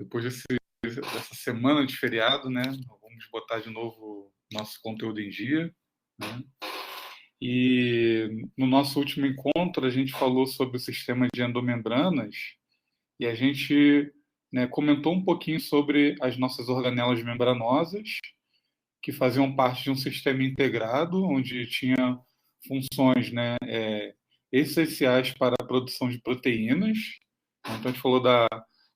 depois dessa semana de feriado, né? Vamos botar de novo nosso conteúdo em dia, né? E no nosso último encontro, a gente falou sobre o sistema de endomembranas e a gente, né, comentou um pouquinho sobre as nossas organelas membranosas, que faziam parte de um sistema integrado, onde tinha funções, né, essenciais para a produção de proteínas. Então, a gente falou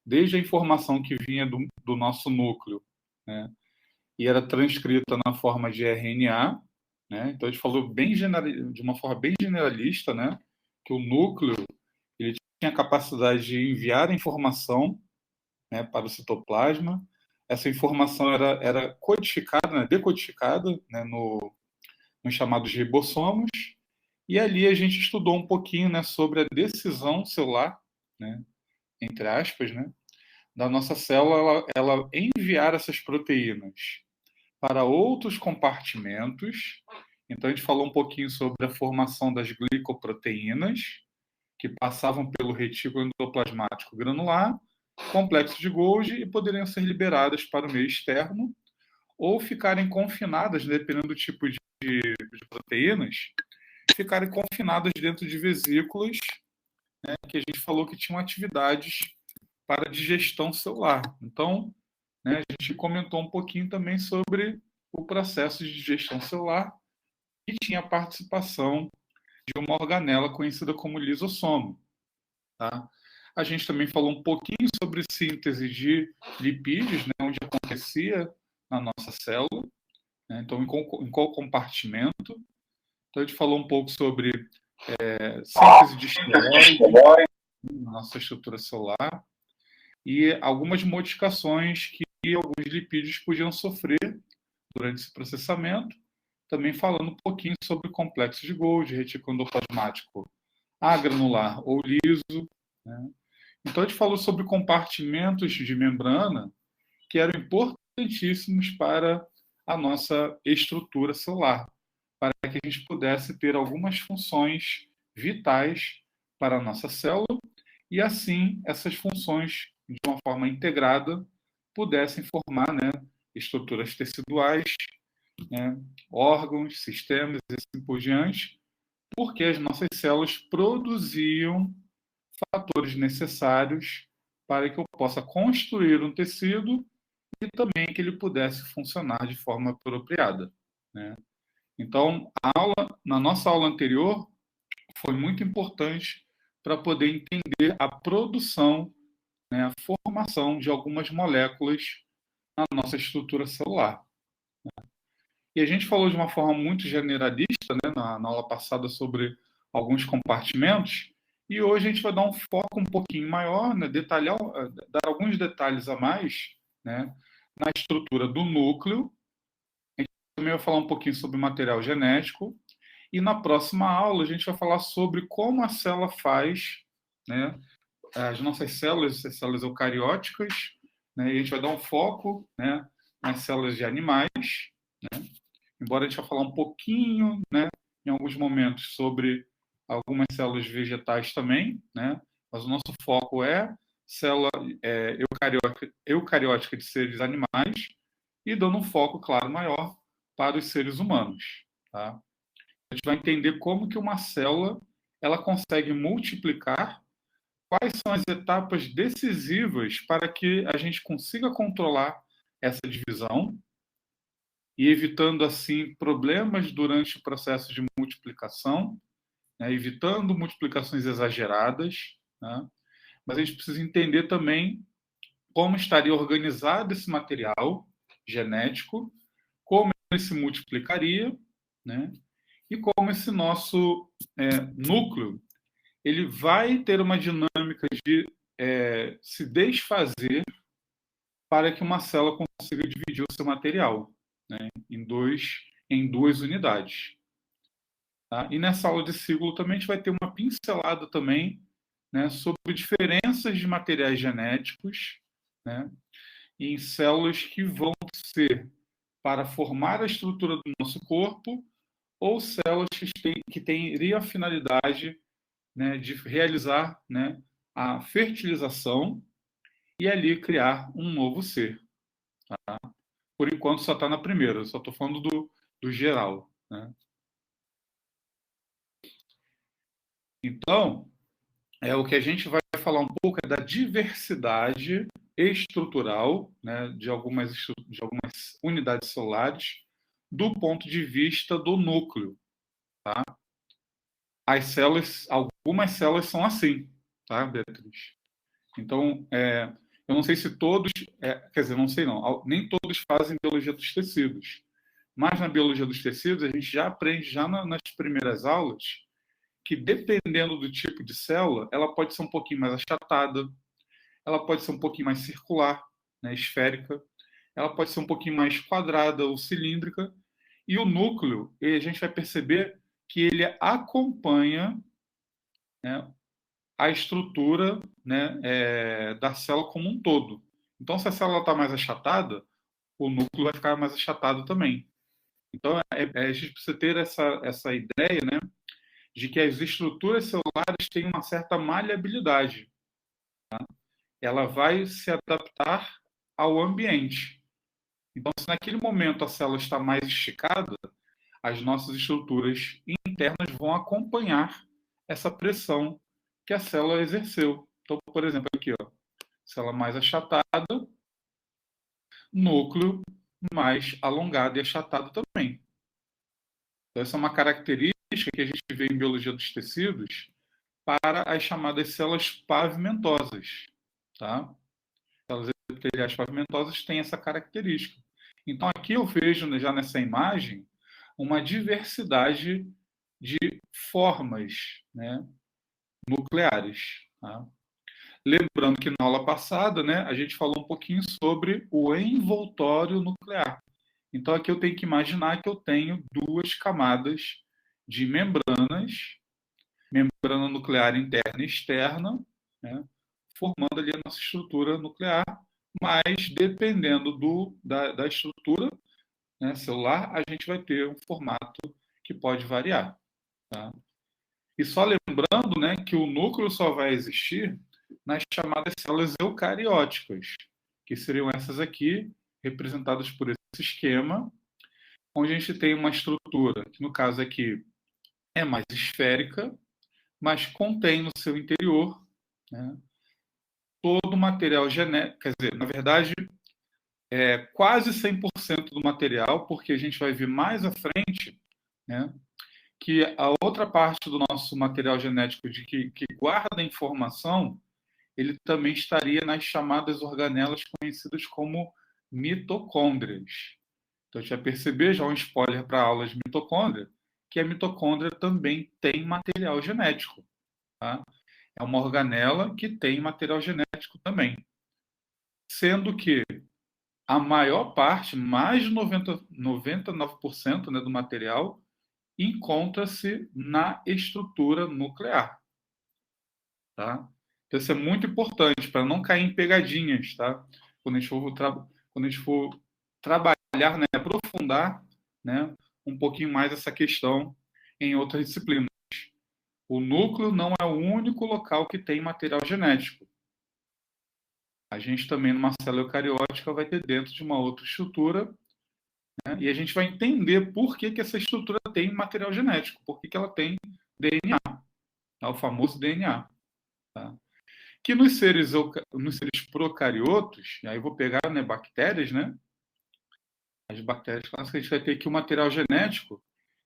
desde a informação que vinha do nosso núcleo, né, e era transcrita na forma de RNA, né? Então, a gente falou de uma forma bem generalista, né, que o núcleo ele tinha a capacidade de enviar a informação, né, para o citoplasma. Essa informação era codificada, né, decodificada, né, nos chamados ribossomos, e ali a gente estudou um pouquinho, né, sobre a decisão celular, né, entre aspas, né, da nossa célula ela enviar essas proteínas para outros compartimentos. Então, a gente falou um pouquinho sobre a formação das glicoproteínas, que passavam pelo retículo endoplasmático granular, complexo de Golgi, e poderiam ser liberadas para o meio externo, ou ficarem confinadas, dependendo do tipo de proteínas, ficarem confinadas dentro de vesículas, né, que a gente falou que tinham atividades para digestão celular. Então, né, a gente comentou um pouquinho também sobre o processo de digestão celular e tinha a participação de uma organela conhecida como lisossomo. Tá? A gente também falou um pouquinho sobre síntese de lipídios, né, onde acontecia na nossa célula, né, então em qual compartimento. Então a gente falou um pouco sobre síntese de esteroide na nossa estrutura celular e algumas modificações que alguns lipídios podiam sofrer durante esse processamento, também falando um pouquinho sobre o complexo de Golgi, retículo endoplasmático agranular ou liso, né? Então, a gente falou sobre compartimentos de membrana que eram importantíssimos para a nossa estrutura celular, para que a gente pudesse ter algumas funções vitais para a nossa célula e, assim, essas funções, de uma forma integrada, pudessem formar, né, estruturas teciduais, né, órgãos, sistemas e assim por diante, porque as nossas células produziam fatores necessários para que eu possa construir um tecido e também que ele pudesse funcionar de forma apropriada, né? Então, na nossa aula anterior, foi muito importante para poder entender a produção, né, a formação de algumas moléculas na nossa estrutura celular. E a gente falou de uma forma muito generalista, né, na aula passada sobre alguns compartimentos, e hoje a gente vai dar um foco um pouquinho maior, né, dar alguns detalhes a mais, né, na estrutura do núcleo. A gente também vai falar um pouquinho sobre material genético, e na próxima aula a gente vai falar sobre como a célula faz, né, as nossas células, as células eucarióticas, né, e a gente vai dar um foco, né, nas células de animais, né, embora a gente vai falar um pouquinho, né, em alguns momentos, sobre algumas células vegetais também, né, mas o nosso foco é célula eucariótica de seres animais e dando um foco, claro, maior para os seres humanos. Tá? A gente vai entender como que uma célula ela consegue multiplicar, quais são as etapas decisivas para que a gente consiga controlar essa divisão, e evitando, assim, problemas durante o processo de multiplicação, né, evitando multiplicações exageradas, né? Mas a gente precisa entender também como estaria organizado esse material genético, como ele se multiplicaria, né? E como esse nosso núcleo ele vai ter uma dinâmica de se desfazer para que uma célula consiga dividir o seu material, né, em duas unidades. Tá? E nessa aula de ciclo também a gente vai ter uma pincelada também, né, sobre diferenças de materiais genéticos, né, em células que vão ser para formar a estrutura do nosso corpo ou células que teriam a finalidade, né, de realizar, né, a fertilização e ali criar um novo ser. Tá? Por enquanto só está na primeira, eu só estou falando do geral. Né? Então, o que a gente vai falar um pouco é da diversidade estrutural, né, de algumas unidades celulares do ponto de vista do núcleo. Tá? As células, algumas células são assim, tá, Beatriz? Então, eu não sei se todos, quer dizer, não sei não, nem todos fazem biologia dos tecidos, mas na biologia dos tecidos a gente já aprende já nas primeiras aulas que dependendo do tipo de célula, ela pode ser um pouquinho mais achatada, ela pode ser um pouquinho mais circular, né, esférica, ela pode ser um pouquinho mais quadrada ou cilíndrica, e o núcleo, a gente vai perceber que ele acompanha, né, a estrutura, né, da célula como um todo. Então, se a célula está mais achatada, o núcleo vai ficar mais achatado também. Então, a gente precisa ter essa ideia, né, de que as estruturas celulares têm uma certa maleabilidade. Tá? Ela vai se adaptar ao ambiente. Então, se naquele momento a célula está mais esticada, as nossas estruturas internas vão acompanhar essa pressão que a célula exerceu. Então, por exemplo, aqui, ó, célula mais achatada, núcleo mais alongado e achatado também. Então, essa é uma característica que a gente vê em biologia dos tecidos para as chamadas células pavimentosas. Tá? Células epiteliais pavimentosas têm essa característica. Então, aqui eu vejo já nessa imagem uma diversidade de formas, né, nucleares. Tá? Lembrando que na aula passada, né, a gente falou um pouquinho sobre o envoltório nuclear. Então, aqui eu tenho que imaginar que eu tenho duas camadas de membranas, membrana nuclear interna e externa, né, formando ali a nossa estrutura nuclear, mas dependendo da estrutura, né, celular, a gente vai ter um formato que pode variar. Tá? E só lembrando, né, que o núcleo só vai existir nas chamadas células eucarióticas, que seriam essas aqui, representadas por esse esquema, onde a gente tem uma estrutura, que no caso aqui é mais esférica, mas contém no seu interior, né, todo o material genético, quer dizer, na verdade, quase 100% do material, porque a gente vai ver mais à frente, né, que a outra parte do nosso material genético que guarda a informação, ele também estaria nas chamadas organelas conhecidas como mitocôndrias. Então, a gente vai perceber, já um spoiler para a aula de mitocôndria, que a mitocôndria também tem material genético. Tá? É uma organela que tem material genético também. Sendo que a maior parte, mais de 99%, né, do material, encontra-se na estrutura nuclear. Tá? Então, isso é muito importante para não cair em pegadinhas. Tá? Quando a gente for trabalhar, né, aprofundar, né, um pouquinho mais essa questão em outras disciplinas. O núcleo não é o único local que tem material genético. A gente também, numa célula eucariótica, vai ter dentro de uma outra estrutura, né? E a gente vai entender por que essa estrutura tem material genético, por que ela tem DNA, tá? O famoso DNA. Tá? Que nos seres procariotos, aí eu vou pegar, né, bactérias, né? As bactérias clássicas, a gente vai ter aqui o material genético,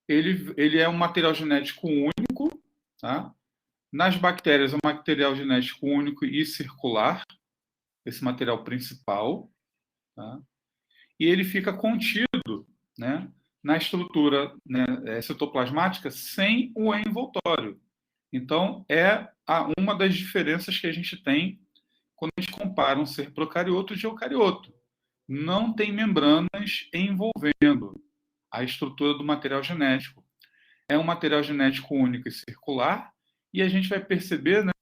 ele é um material genético único, tá? Nas bactérias é um material genético único e circular, esse material principal, tá? E ele fica contido, né, na estrutura, né, citoplasmática sem o envoltório. Então, uma das diferenças que a gente tem quando a gente compara um ser procarioto de eucarioto. Não tem membranas envolvendo a estrutura do material genético. É um material genético único e circular, e a gente vai perceber, né,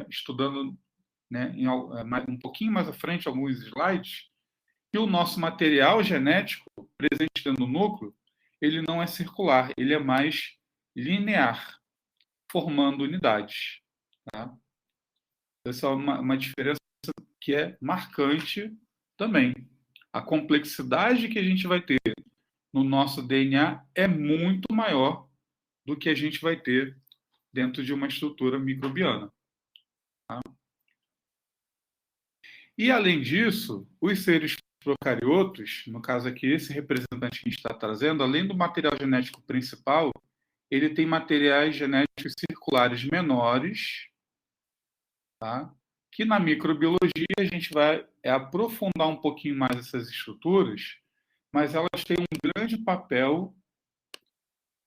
estudando, né, um pouquinho mais à frente, alguns slides, que o nosso material genético presente dentro do núcleo, ele não é circular, ele é mais linear, formando unidades. Tá? Essa é uma diferença que é marcante também. A complexidade que a gente vai ter no nosso DNA é muito maior do que a gente vai ter dentro de uma estrutura microbiana. Tá? E, além disso, os seres procariotos, no caso aqui, esse representante que a gente está trazendo, além do material genético principal, ele tem materiais genéticos circulares menores, tá? Que na microbiologia a gente vai aprofundar um pouquinho mais essas estruturas, mas elas têm um grande papel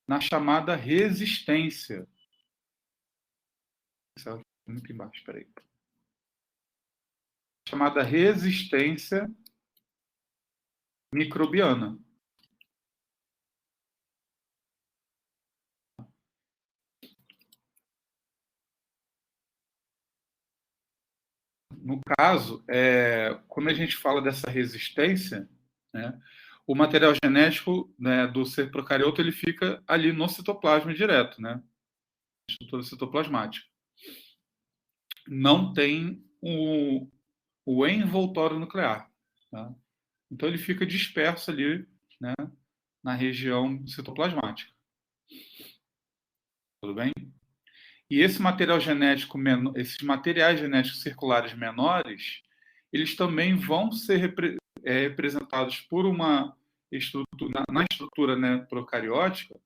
na chamada resistência. Muito embaixo, espera aí. Chamada resistência microbiana. No caso, quando a gente fala dessa resistência, né, o material genético, né, do ser procarioto ele fica ali no citoplasma direto, né, estrutura citoplasmática. Não tem o envoltório nuclear. Tá? Então, ele fica disperso ali, né, na região citoplasmática. Tudo bem? E esse material genético, esses materiais genéticos circulares menores, eles também vão ser representados por uma estrutura, na estrutura, né, procariótica.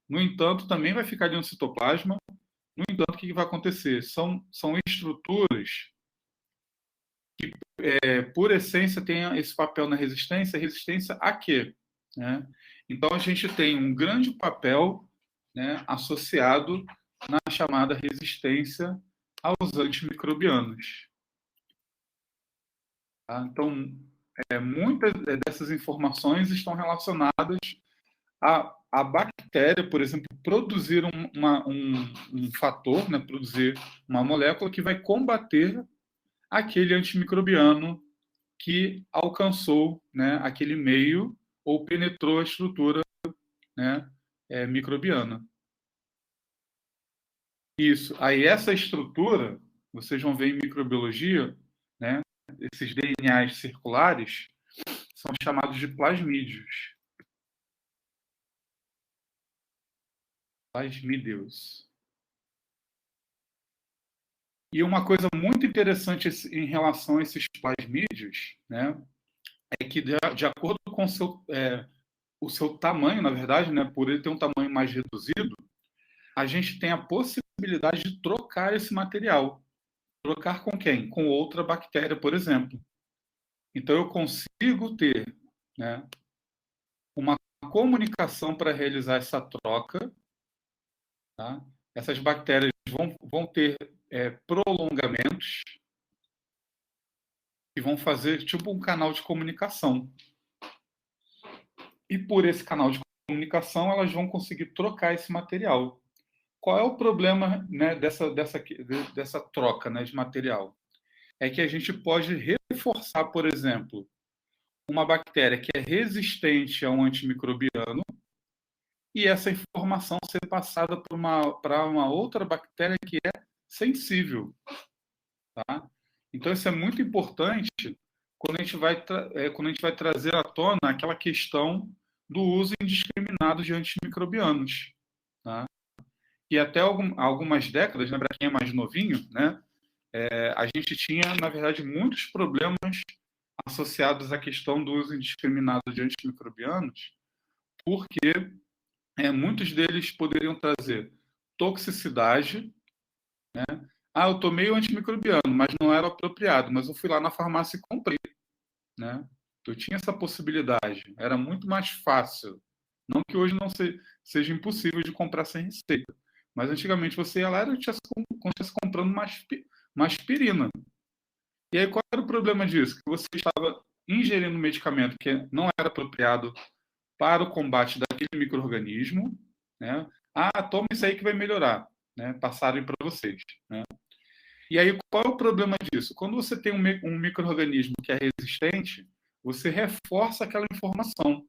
No entanto, também vai ficar ali no citoplasma. No entanto, o que vai acontecer? São estruturas que, por essência, têm esse papel na resistência. Resistência a quê? Né? Então, a gente tem um grande papel, né, associado na chamada resistência aos antimicrobianos. Tá? Então, muitas dessas informações estão relacionadas a bactéria, por exemplo, produzir um fator, né, produzir uma molécula que vai combater aquele antimicrobiano que alcançou, né, aquele meio ou penetrou a estrutura, né, microbiana. Isso. Aí essa estrutura, vocês vão ver em microbiologia, né, esses DNAs circulares são chamados de plasmídeos. Plasmídeos. E uma coisa muito interessante em relação a esses plasmídeos, né, é que de acordo com o seu tamanho, na verdade, né, por ele ter um tamanho mais reduzido, a gente tem a possibilidade de trocar esse material. Trocar com quem? Com outra bactéria, por exemplo. Então, eu consigo ter, né, uma comunicação para realizar essa troca. Tá? Essas bactérias vão ter prolongamentos e vão fazer tipo um canal de comunicação. E por esse canal de comunicação, elas vão conseguir trocar esse material. Qual é o problema, né, dessa troca, né, de material? É que a gente pode reforçar, por exemplo, uma bactéria que é resistente a um antimicrobiano e essa informação ser passada para uma outra bactéria que é sensível. Tá? Então, isso é muito importante quando a gente vai trazer à tona aquela questão do uso indiscriminado de antimicrobianos. Tá? E até algumas décadas, né, para quem é mais novinho, né, a gente tinha, na verdade, muitos problemas associados à questão do uso indiscriminado de antimicrobianos, porque muitos deles poderiam trazer toxicidade. Eu tomei o antimicrobiano, mas não era apropriado, mas eu fui lá na farmácia e comprei. Né? Eu tinha essa possibilidade, era muito mais fácil. Não que hoje não seja impossível de comprar sem receita, mas antigamente você ia lá e estivesse comprando uma aspirina. E aí qual era o problema disso? Que você estava ingerindo um medicamento que não era apropriado para o combate daquele micro-organismo, né? Toma isso aí que vai melhorar, né? Passarem para vocês, né? E aí, qual é o problema disso? Quando você tem um micro-organismo que é resistente, você reforça aquela informação.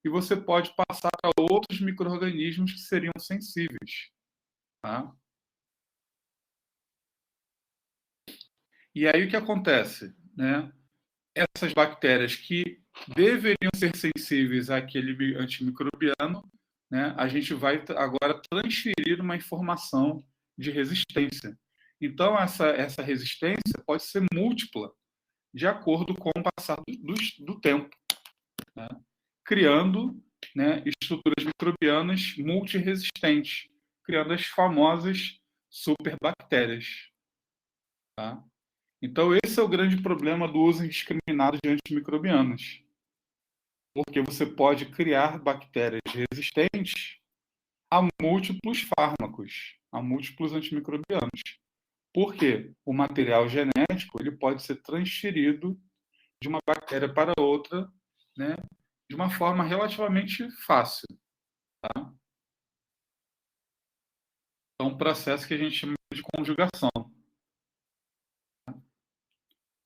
E você pode passar para outros micro-organismos que seriam sensíveis. Tá? E aí, o que acontece? né, essas bactérias que deveriam ser sensíveis àquele antimicrobiano, né, a gente vai agora transferir uma informação de resistência. Então, essa resistência pode ser múltipla, de acordo com o passar do tempo, né, criando, né, estruturas microbianas multiresistentes, criando as famosas superbactérias. Tá? Então, esse é o grande problema do uso indiscriminado de antimicrobianos, porque você pode criar bactérias resistentes a múltiplos fármacos, a múltiplos antimicrobianos. Por quê? O material genético ele pode ser transferido de uma bactéria para outra, né, de uma forma relativamente fácil. Tá? É um processo que a gente chama de conjugação.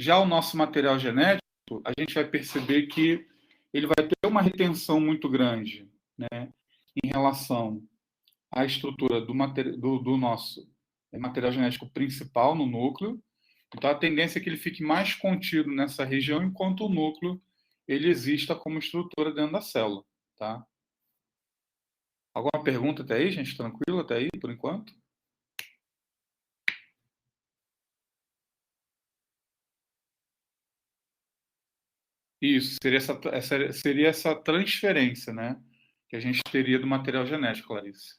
Já o nosso material genético, a gente vai perceber que ele vai ter uma retenção muito grande, né, em relação à estrutura do nosso material genético principal no núcleo. Então, a tendência é que ele fique mais contido nessa região, enquanto o núcleo ele exista como estrutura dentro da célula. Tá? Alguma pergunta até aí, gente? Tranquilo até aí, por enquanto? Isso, seria essa transferência, né? Que a gente teria do material genético, Clarice.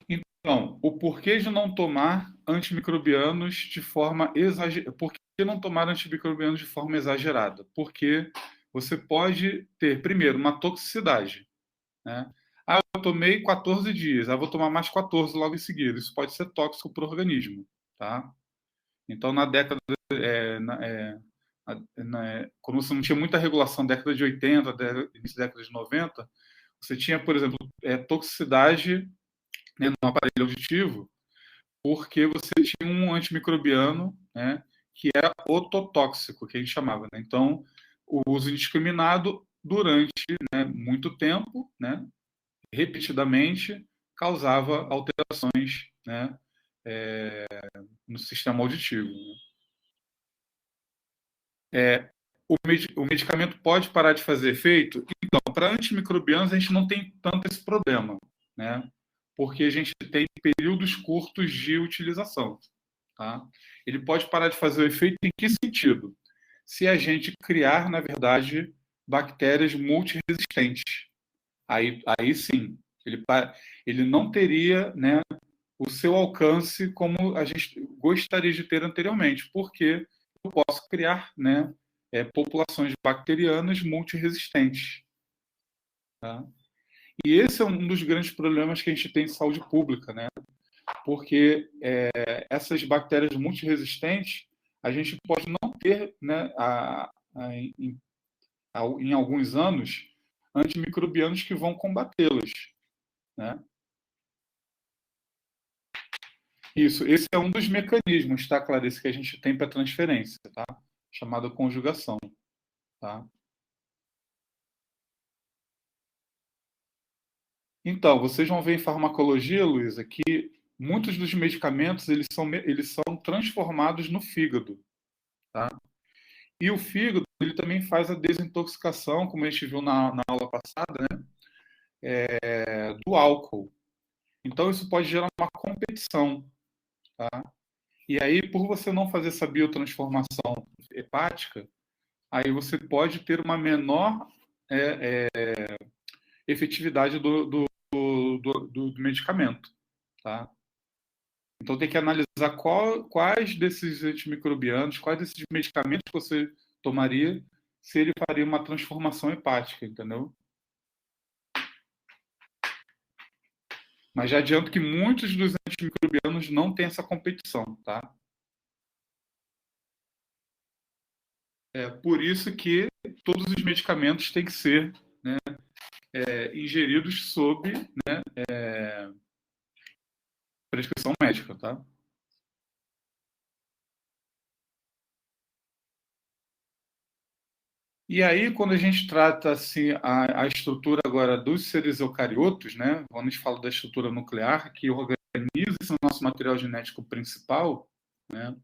Então, o porquê de não tomar antimicrobianos de forma exagerada? Por que não tomar antimicrobianos de forma exagerada? Porque você pode ter, primeiro, uma toxicidade, né? Ah, eu tomei 14 dias, vou tomar mais 14 logo em seguida. Isso pode ser tóxico para o organismo, tá? Então, na década, como você não tinha muita regulação, década de 80, início da década de 90, você tinha, por exemplo, toxicidade, né, no aparelho auditivo, porque você tinha um antimicrobiano, né, que era ototóxico, que a gente chamava. Né? Então, o uso indiscriminado durante, né, muito tempo, né, repetidamente, causava alterações, né, no sistema auditivo. O medicamento pode parar de fazer efeito? Então, para antimicrobianos, a gente não tem tanto esse problema, né? Porque a gente tem períodos curtos de utilização. Tá? Ele pode parar de fazer o efeito em que sentido? Se a gente criar, na verdade, bactérias multiresistentes. Aí sim, ele não teria, né, o seu alcance como a gente gostaria de ter anteriormente, porque eu posso criar, né, populações bacterianas multiresistentes. Tá? E esse é um dos grandes problemas que a gente tem em saúde pública, né? Porque essas bactérias multiresistentes, a gente pode não ter, né, em alguns anos, antimicrobianos que vão combatê-las. Né? Isso, esse é um dos mecanismos, tá, Clarice, que a gente tem para transferência, tá? Chamada conjugação. Tá? Então, vocês vão ver em farmacologia, Luísa, que muitos dos medicamentos eles são transformados no fígado. Tá? E o fígado ele também faz a desintoxicação, como a gente viu na aula passada, né? Do álcool. Então, isso pode gerar uma competição. Tá? E aí, por você não fazer essa biotransformação hepática, aí você pode ter uma menor efetividade do medicamento. Tá? Então, tem que analisar quais desses antimicrobianos, quais desses medicamentos que você tomaria, se ele faria uma transformação hepática, entendeu? Mas já adianto que muitos dos antimicrobianos não têm essa competição, tá? É por isso que todos os medicamentos têm que ser, né, ingeridos sob, né, prescrição médica, tá? E aí, quando a gente trata assim, a estrutura agora dos seres eucariotos, né, quando a gente fala da estrutura nuclear, que organiza esse nosso material genético principal, né?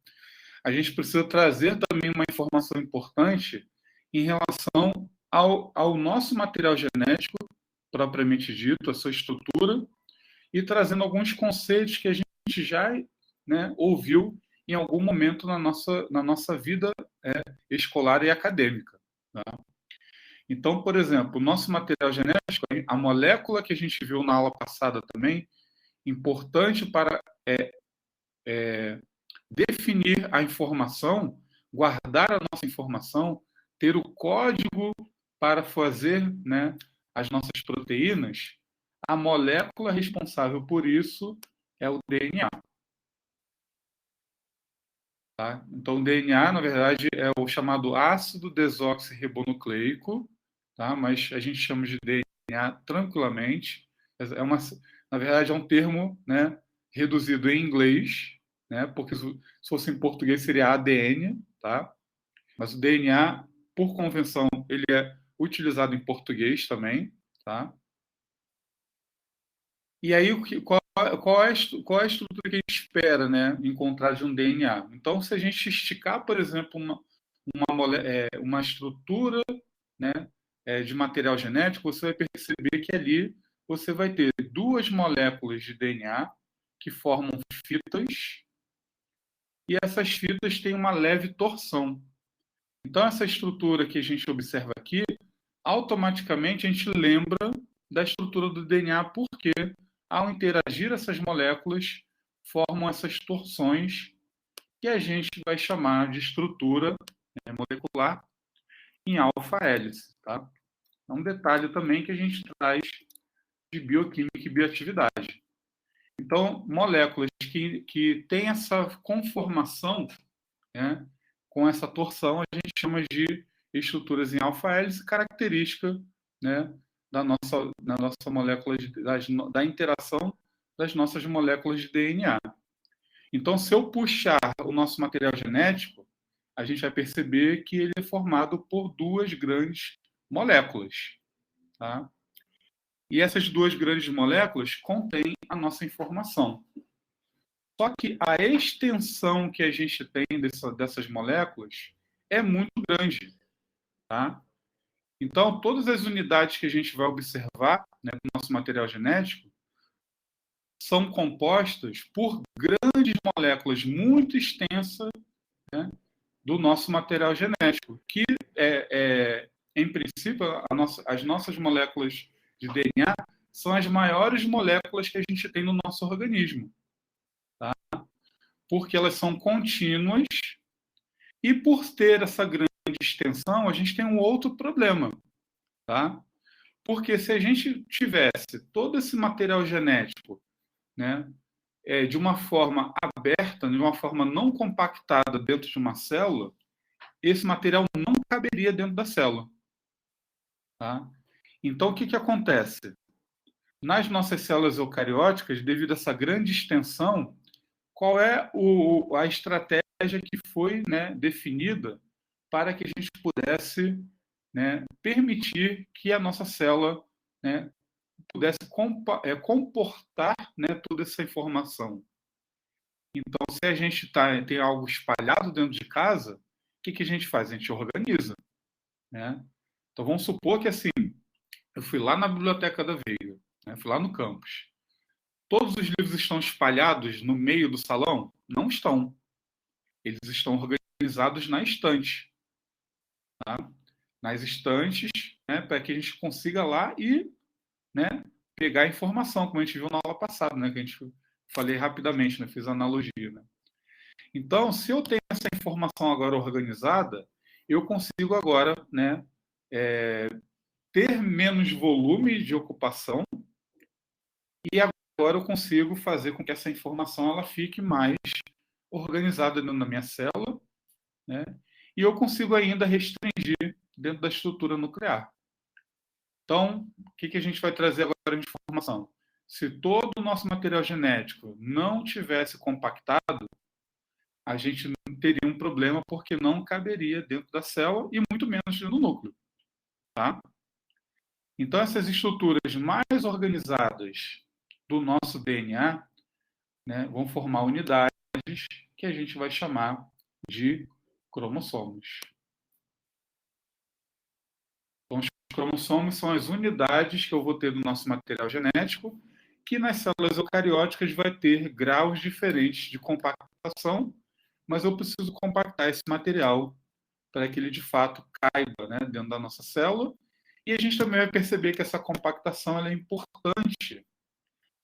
A gente precisa trazer também uma informação importante em relação ao nosso material genético, propriamente dito, a sua estrutura, e trazendo alguns conceitos que a gente já, né, ouviu em algum momento na nossa vida escolar e acadêmica. Tá? Então, por exemplo, o nosso material genético, a molécula que a gente viu na aula passada também, importante para definir a informação, guardar a nossa informação, ter o código para fazer, né, as nossas proteínas, a molécula responsável por isso é o DNA. Tá? Então, o DNA, na verdade, é o chamado ácido desoxirribonucleico, tá? Mas a gente chama de DNA tranquilamente. Na verdade, é um termo, né, reduzido em inglês, né? Porque se fosse em português seria ADN, tá? Mas o DNA, por convenção, ele é utilizado em português também, tá? E aí, qual é a estrutura que a gente espera, né, encontrar de um DNA? Então, se a gente esticar, por exemplo, uma estrutura, né, de material genético, você vai perceber que ali você vai ter duas moléculas de DNA que formam fitas, e essas fitas têm uma leve torção. Então, essa estrutura que a gente observa aqui, automaticamente a gente lembra da estrutura do DNA, porque ao interagir essas moléculas, formam essas torções que a gente vai chamar de estrutura, né, molecular em alfa-hélice. Tá? É um detalhe também que a gente traz de bioquímica e bioatividade. Então, moléculas que têm essa conformação, né, com essa torção, a gente chama de estruturas em alfa-hélice, característica, né, da nossa molécula, da interação das nossas moléculas de DNA. Então, se eu puxar o nosso material genético, a gente vai perceber que ele é formado por duas grandes moléculas. Tá? E essas duas grandes moléculas contêm a nossa informação. Só que a extensão que a gente tem dessas moléculas é muito grande. Tá? Então, todas as unidades que a gente vai observar, né, no nosso material genético são compostas por grandes moléculas muito extensas, né, do nosso material genético, que, em princípio, as nossas moléculas de DNA são as maiores moléculas que a gente tem no nosso organismo. Tá? Porque elas são contínuas e, por ter essa grande extensão, a gente tem um outro problema. Tá? Porque se a gente tivesse todo esse material genético, né, de uma forma aberta, de uma forma não compactada dentro de uma célula, esse material não caberia dentro da célula. Tá? Então, o que acontece? Nas nossas células eucarióticas, devido a essa grande extensão, qual é a estratégia que foi, né, definida para que a gente pudesse, né, permitir que a nossa célula, né, pudesse comportar, né, toda essa informação? Então, se a gente tem algo espalhado dentro de casa, o que a gente faz? A gente organiza. Né? Então, vamos supor que assim, eu fui lá na Biblioteca da Veiga, né? Fui lá no campus. Todos os livros estão espalhados no meio do salão? Não estão. Eles estão organizados na estante. Tá? Nas estantes, né, para que a gente consiga lá e, né, pegar a informação, como a gente viu na aula passada, né, que a gente falei rapidamente, né, fiz a analogia. Né? Então, se eu tenho essa informação agora organizada, eu consigo agora, né, ter menos volume de ocupação e agora eu consigo fazer com que essa informação ela fique mais organizada dentro da minha célula, né? E eu consigo ainda restringir dentro da estrutura nuclear. Então, o que a gente vai trazer agora de informação? Se todo o nosso material genético não tivesse compactado, a gente não teria um problema porque não caberia dentro da célula e muito menos no núcleo. Tá? Então, essas estruturas mais organizadas do nosso DNA, né, vão formar unidades que a gente vai chamar de cromossomos. Então, os cromossomos são as unidades que eu vou ter do nosso material genético, que nas células eucarióticas vai ter graus diferentes de compactação, mas eu preciso compactar esse material para que ele, de fato, caiba, né, dentro da nossa célula. E a gente também vai perceber que essa compactação ela é importante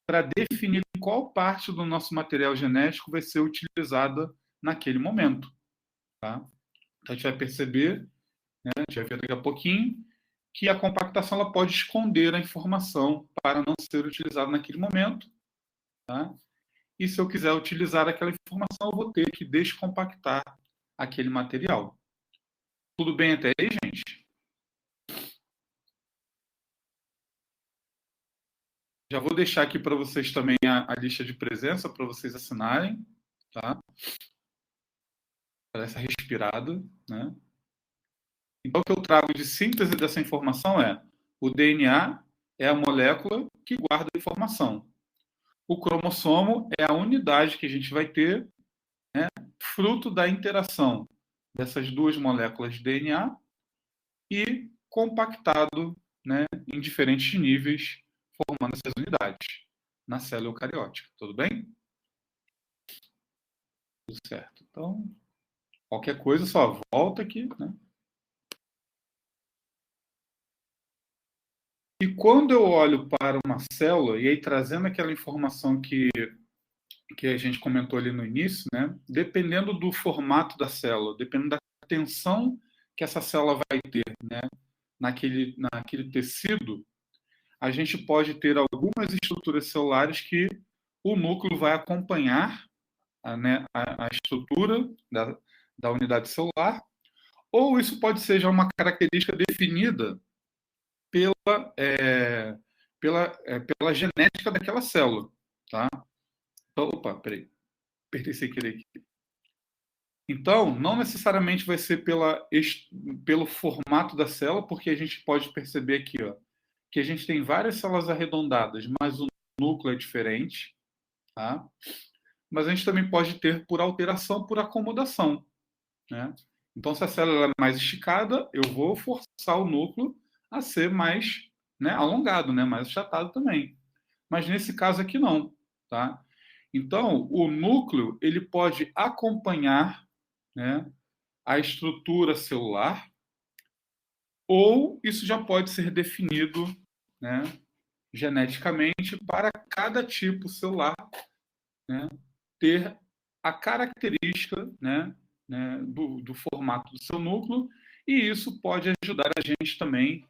para definir qual parte do nosso material genético vai ser utilizada naquele momento. Tá? Então, a gente vai perceber, né, a gente vai ver daqui a pouquinho, que a compactação ela pode esconder a informação para não ser utilizada naquele momento. Tá? E se eu quiser utilizar aquela informação, eu vou ter que descompactar aquele material. Tudo bem até aí, gente? Já vou deixar aqui para vocês também a lista de presença para vocês assinarem, tá? Para essa respirada, né? Então, o que eu trago de síntese dessa informação é: o DNA é a molécula que guarda a informação. O cromossomo é a unidade que a gente vai ter, né, fruto da interação dessas duas moléculas de DNA e compactado, né, em diferentes níveis, formando essas unidades na célula eucariótica. Tudo bem? Tudo certo. Então, qualquer coisa, só volta aqui, né? E quando eu olho para uma célula, e aí trazendo aquela informação que a gente comentou ali no início, né? Dependendo do formato da célula, dependendo da tensão que essa célula vai ter, né? Naquele tecido, a gente pode ter algumas estruturas celulares que o núcleo vai acompanhar né, a estrutura da unidade celular, ou isso pode ser já uma característica definida pela, pela genética daquela célula. Tá? Então, opa, peraí, apertei sem querer aqui. Então, não necessariamente vai ser pelo formato da célula, porque a gente pode perceber aqui, ó, que a gente tem várias células arredondadas, mas o núcleo é diferente. Tá? Mas a gente também pode ter por alteração, por acomodação. Né? Então, se a célula é mais esticada, eu vou forçar o núcleo a ser mais, né, alongado, né, mais achatado também. Mas nesse caso aqui não. Tá? Então, o núcleo ele pode acompanhar, né, a estrutura celular, ou isso já pode ser definido, né, geneticamente para cada tipo celular, né, ter a característica, do formato do seu núcleo, e isso pode ajudar a gente também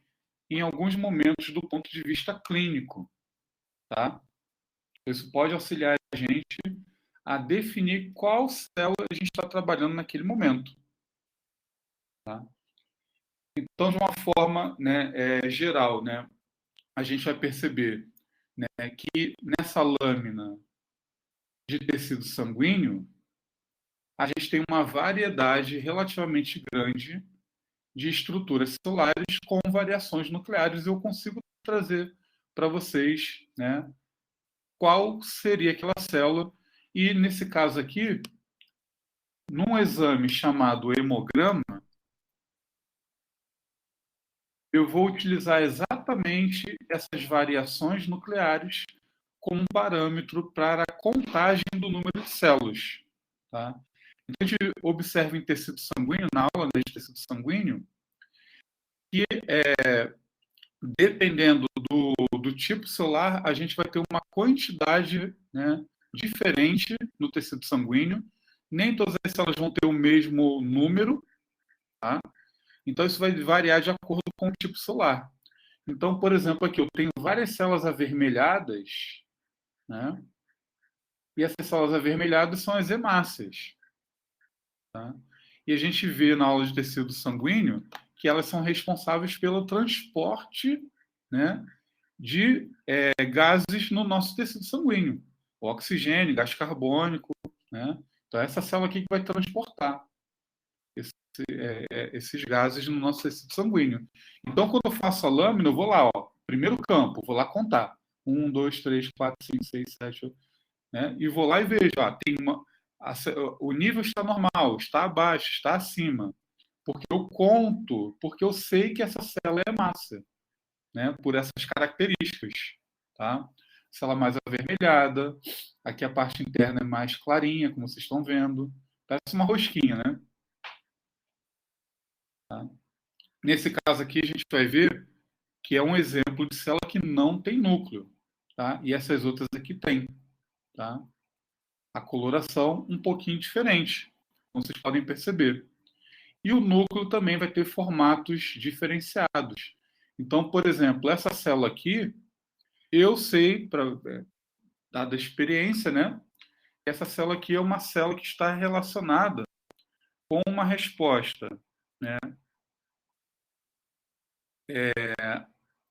em alguns momentos do ponto de vista clínico. Tá? Isso pode auxiliar a gente a definir qual célula a gente está trabalhando naquele momento. Tá? Então, de uma forma, né, geral, né, a gente vai perceber, né, que nessa lâmina de tecido sanguíneo, a gente tem uma variedade relativamente grande de estruturas celulares com variações nucleares. Eu consigo trazer para vocês, né, qual seria aquela célula. E, nesse caso aqui, num exame chamado hemograma, eu vou utilizar exatamente essas variações nucleares como um parâmetro para a contagem do número de células. Tá? Então, a gente observa em tecido sanguíneo, na aula de tecido sanguíneo, que dependendo do tipo celular, a gente vai ter uma quantidade, né, diferente no tecido sanguíneo. Nem todas as células vão ter o mesmo número. Tá? Então, isso vai variar de acordo com o tipo celular. Então, por exemplo, aqui eu tenho várias células avermelhadas, né? E essas células avermelhadas são as hemácias. Tá? E a gente vê na aula de tecido sanguíneo que elas são responsáveis pelo transporte, né, de gases no nosso tecido sanguíneo. O oxigênio, gás carbônico. Né? Então, é essa célula aqui que vai transportar esses gases no nosso tecido sanguíneo. Então, quando eu faço a lâmina, eu vou lá, ó, primeiro campo, vou lá contar. 1, 2, 3, 4, 5, 6, 7, 8, né? E vou lá e vejo, ó, tem o nível está normal, está abaixo, está acima. Porque eu conto, porque eu sei que essa célula é massa, né? Por essas características, tá? Célula mais avermelhada, aqui a parte interna é mais clarinha, como vocês estão vendo. Parece uma rosquinha, né? Tá? Nesse caso aqui, a gente vai ver que é um exemplo de célula que não tem núcleo, tá? E essas outras aqui tem, tá? A coloração um pouquinho diferente, como vocês podem perceber. E o núcleo também vai ter formatos diferenciados. Então, por exemplo, essa célula aqui, eu sei, dada a experiência, né? Essa célula aqui é uma célula que está relacionada com uma resposta, né,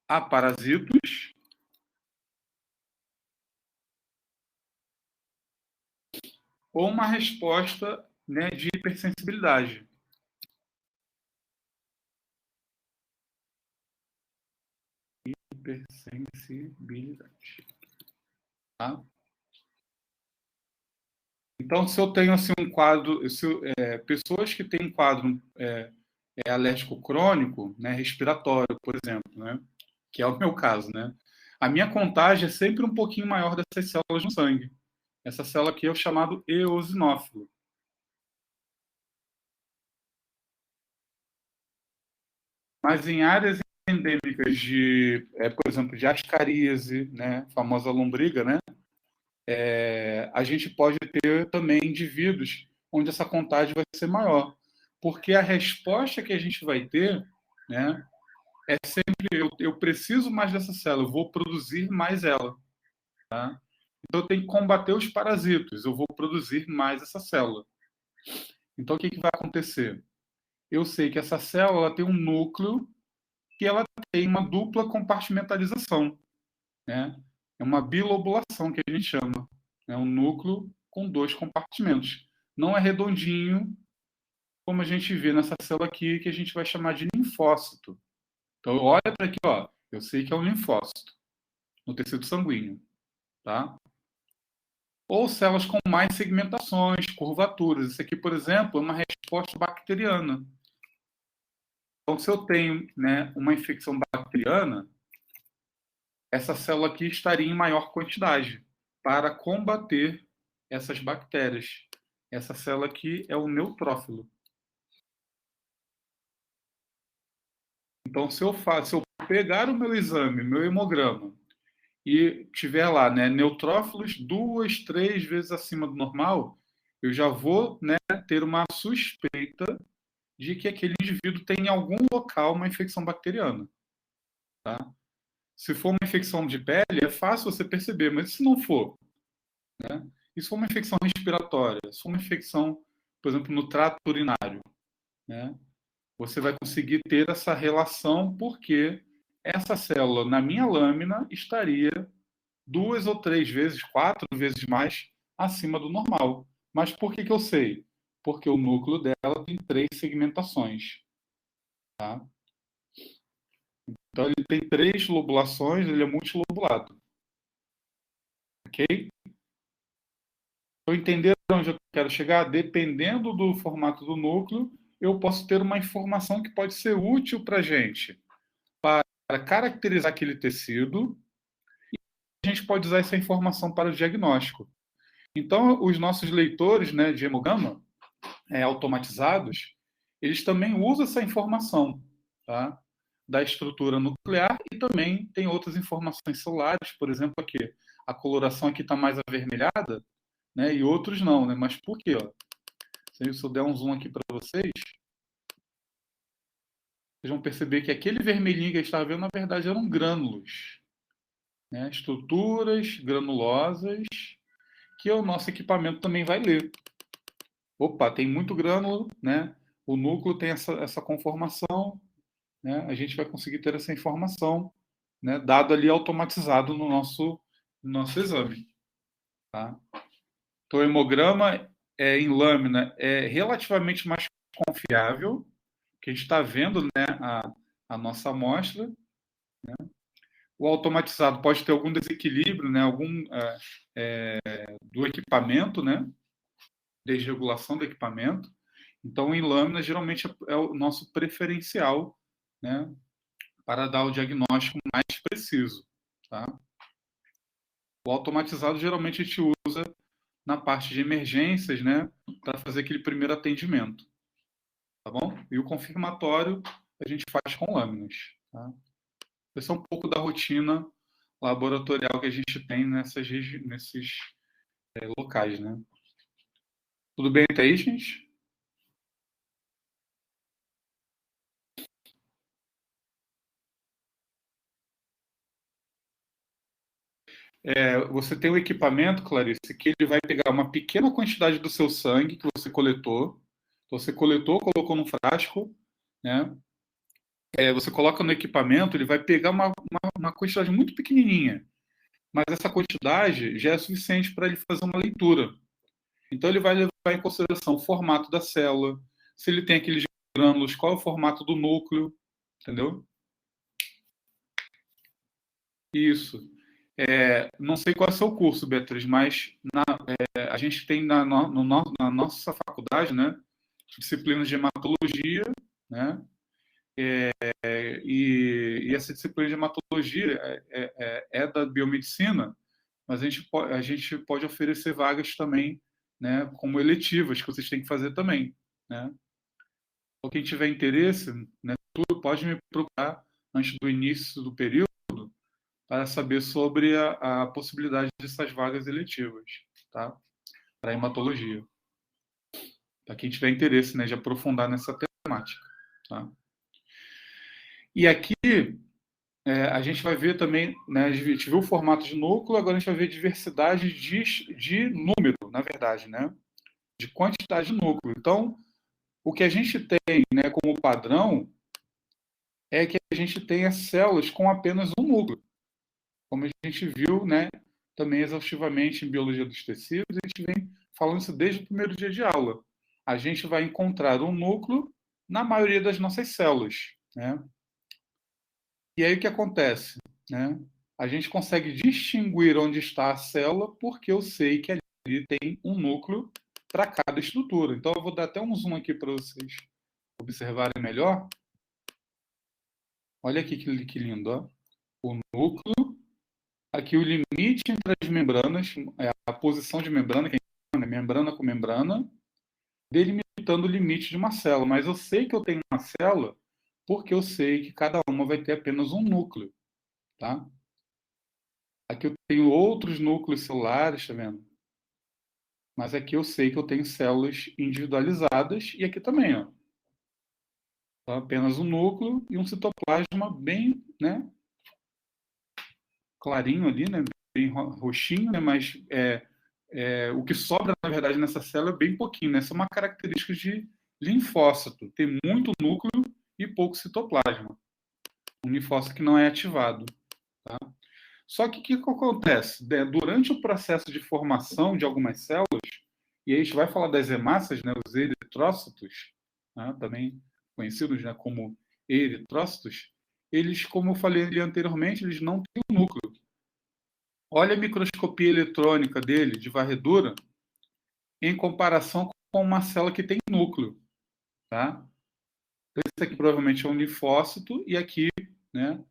a parasitos ou uma resposta, né, de hipersensibilidade. Hipersensibilidade. Tá? Então, se eu tenho assim, um quadro, pessoas que têm um quadro alérgico crônico, né, respiratório, por exemplo, né, que é o meu caso, né, a minha contagem é sempre um pouquinho maior dessas células no sangue. Essa célula aqui é o chamado eosinófilo. Mas em áreas endêmicas de, por exemplo, de ascaríase, né, famosa lombriga, né, a gente pode ter também indivíduos onde essa contagem vai ser maior, porque a resposta que a gente vai ter, né, é sempre eu preciso mais dessa célula, eu vou produzir mais ela, tá? Então eu tenho que combater os parasitos, eu vou produzir mais essa célula. Então o que vai acontecer? Eu sei que essa célula tem um núcleo que ela tem uma dupla compartimentalização, né? É uma bilobulação que a gente chama. É um núcleo com dois compartimentos. Não é redondinho, como a gente vê nessa célula aqui, que a gente vai chamar de linfócito. Então, olha para aqui, ó. Eu sei que é um linfócito no tecido sanguíneo, tá? Ou células com mais segmentações, curvaturas. Isso aqui, por exemplo, é uma resposta bacteriana. Então, se eu tenho, né, uma infecção bacteriana, essa célula aqui estaria em maior quantidade para combater essas bactérias. Essa célula aqui é o neutrófilo. Então, se eu pegar o meu exame, meu hemograma, e tiver lá, né, neutrófilos 2, 3 vezes acima do normal, eu já vou, né, ter uma suspeita de que aquele indivíduo tem em algum local uma infecção bacteriana. Tá? Se for uma infecção de pele, é fácil você perceber, mas se não for, né? E se for uma infecção respiratória, se for uma infecção, por exemplo, no trato urinário, né? Você vai conseguir ter essa relação porque essa célula na minha lâmina estaria 2 ou 3 vezes, 4 vezes mais acima do normal. Mas por que eu sei? Porque o núcleo dela tem 3 segmentações. Tá? Então ele tem 3 lobulações, ele é multilobulado. Ok? Então, entender onde eu quero chegar? Dependendo do formato do núcleo, eu posso ter uma informação que pode ser útil para a gente, para caracterizar aquele tecido, e a gente pode usar essa informação para o diagnóstico. Então, os nossos leitores, né, de hemograma, automatizados, eles também usam essa informação, tá? Da estrutura nuclear e também tem outras informações celulares, por exemplo, aqui. A coloração aqui está mais avermelhada, né, e outros não, né? Mas por quê? Ó? Se eu der um zoom aqui para vocês, vocês vão perceber que aquele vermelhinho que a gente estava vendo, na verdade, eram grânulos, né? Estruturas granulosas que o nosso equipamento também vai ler. Opa, tem muito grânulo, né? O núcleo tem essa conformação, né? A gente vai conseguir ter essa informação, né? Dado ali automatizado no nosso exame. Tá? Então, o hemograma em lâmina é relativamente mais confiável, que a gente está vendo, né, a nossa amostra. Né? O automatizado pode ter algum desequilíbrio, né, algum do equipamento, né? desregulação do equipamento. Então, em lâmina, geralmente é o nosso preferencial, né, para dar o diagnóstico mais preciso. Tá? O automatizado, geralmente, a gente usa na parte de emergências, né, para fazer aquele primeiro atendimento. Tá bom? E o confirmatório a gente faz com lâminas. Tá? Esse é um pouco da rotina laboratorial que a gente tem nesses locais, né? Tudo bem até aí, gente? Você tem um equipamento, Clarice, que ele vai pegar uma pequena quantidade do seu sangue que você coletou. Então, você coletou, colocou num frasco, né? Você coloca no equipamento, ele vai pegar uma quantidade muito pequenininha, mas essa quantidade já é suficiente para ele fazer uma leitura. Então, ele vai levar em consideração o formato da célula, se ele tem aqueles grânulos, qual é o formato do núcleo, entendeu? Isso. Não sei qual é o seu curso, Beatriz, mas a gente tem na nossa faculdade, né, disciplinas de hematologia, né, e essa disciplina de hematologia é da biomedicina, mas a gente pode oferecer vagas também, né, como eletivas, que vocês têm que fazer também, né. Então, quem tiver interesse, né, pode me procurar antes do início do período para saber sobre a possibilidade dessas vagas eletivas, tá? Para hematologia. Para quem tiver interesse, né, de aprofundar nessa temática, tá? E aqui a gente vai ver também, né, a gente viu o formato de núcleo, agora a gente vai ver diversidade de número, na verdade, né? De quantidade de núcleo. Então, o que a gente tem, né, como padrão é que a gente tenha células com apenas um núcleo. Como a gente viu, né, também exaustivamente em biologia dos tecidos, a gente vem falando isso desde o primeiro dia de aula. A gente vai encontrar um núcleo na maioria das nossas células, né? E aí o que acontece, né? A gente consegue distinguir onde está a célula porque eu sei que ali tem um núcleo para cada estrutura. Então eu vou dar até um zoom aqui para vocês observarem melhor. Olha aqui que lindo, ó. O núcleo. Aqui o limite entre as membranas, a posição de membrana, que é membrana com membrana, delimitando o limite de uma célula. Mas eu sei que eu tenho uma célula porque eu sei que cada uma vai ter apenas um núcleo. Tá? Aqui eu tenho outros núcleos celulares, tá vendo? Mas aqui eu sei que eu tenho células individualizadas e aqui também, ó. Tá? Apenas um núcleo e um citoplasma bem, né, clarinho ali, né, bem roxinho, né, mas o que sobra, na verdade, nessa célula é bem pouquinho. Né? Essa é uma característica de linfócito. Tem muito núcleo e pouco citoplasma. Um linfócito que não é ativado. Tá? Só que o que acontece? Durante o processo de formação de algumas células, e aí a gente vai falar das hemácias, né, os eritrócitos, né, também conhecidos, né, como eritrócitos, eles, como eu falei anteriormente, eles não têm um núcleo. Olha a microscopia eletrônica dele, de varredura, em comparação com uma célula que tem núcleo. Tá? Então, esse aqui provavelmente é um linfócito, e aqui, né,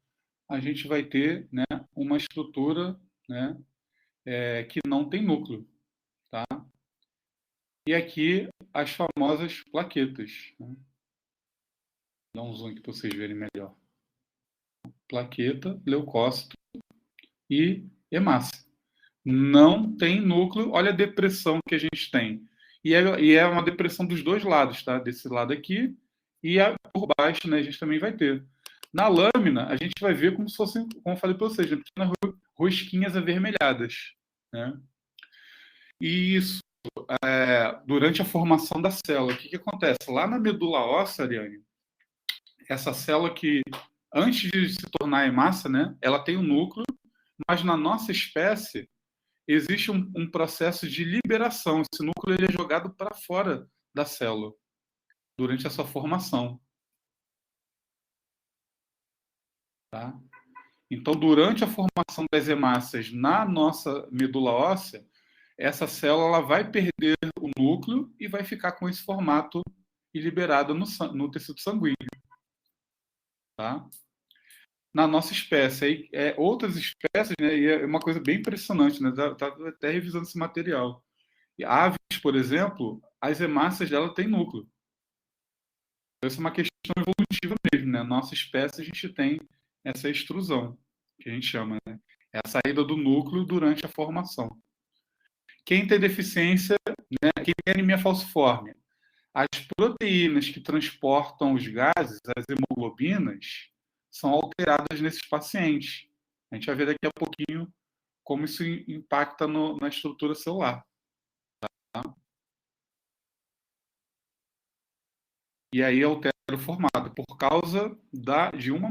a gente vai ter, né, uma estrutura, né, que não tem núcleo. Tá? E aqui as famosas plaquetas. Né? Dá um zoom aqui para vocês verem melhor. Plaqueta, leucócito e hemácia. Não tem núcleo. Olha a depressão que a gente tem. E é uma depressão dos dois lados, tá? Desse lado aqui e por baixo, né, a gente também vai ter. Na lâmina, a gente vai ver como se fossem, como eu falei para vocês, né, pequenas rosquinhas avermelhadas. Né? E isso, durante a formação da célula, o que acontece? Lá na medula óssea, Ariane, essa célula que, antes de se tornar hemácia, né, ela tem um núcleo, mas na nossa espécie, existe um processo de liberação. Esse núcleo ele é jogado para fora da célula durante essa formação. Tá? Então, durante a formação das hemácias na nossa medula óssea, essa célula ela vai perder o núcleo e vai ficar com esse formato e liberada no tecido sanguíneo. Tá? Na nossa espécie. Aí, outras espécies, né, e é uma coisa bem impressionante, né? Tá até revisando esse material. E aves, por exemplo, as hemácias dela têm núcleo. Então, isso é uma questão evolutiva mesmo, né? Nossa espécie, a gente tem essa extrusão, que a gente chama, né? É a saída do núcleo durante a formação. Quem tem deficiência, né? Quem tem anemia falciforme, as proteínas que transportam os gases, as hemoglobinas, são alteradas nesses pacientes. A gente vai ver daqui a pouquinho como isso impacta na estrutura celular. Tá? E aí altera o formato, por causa de uma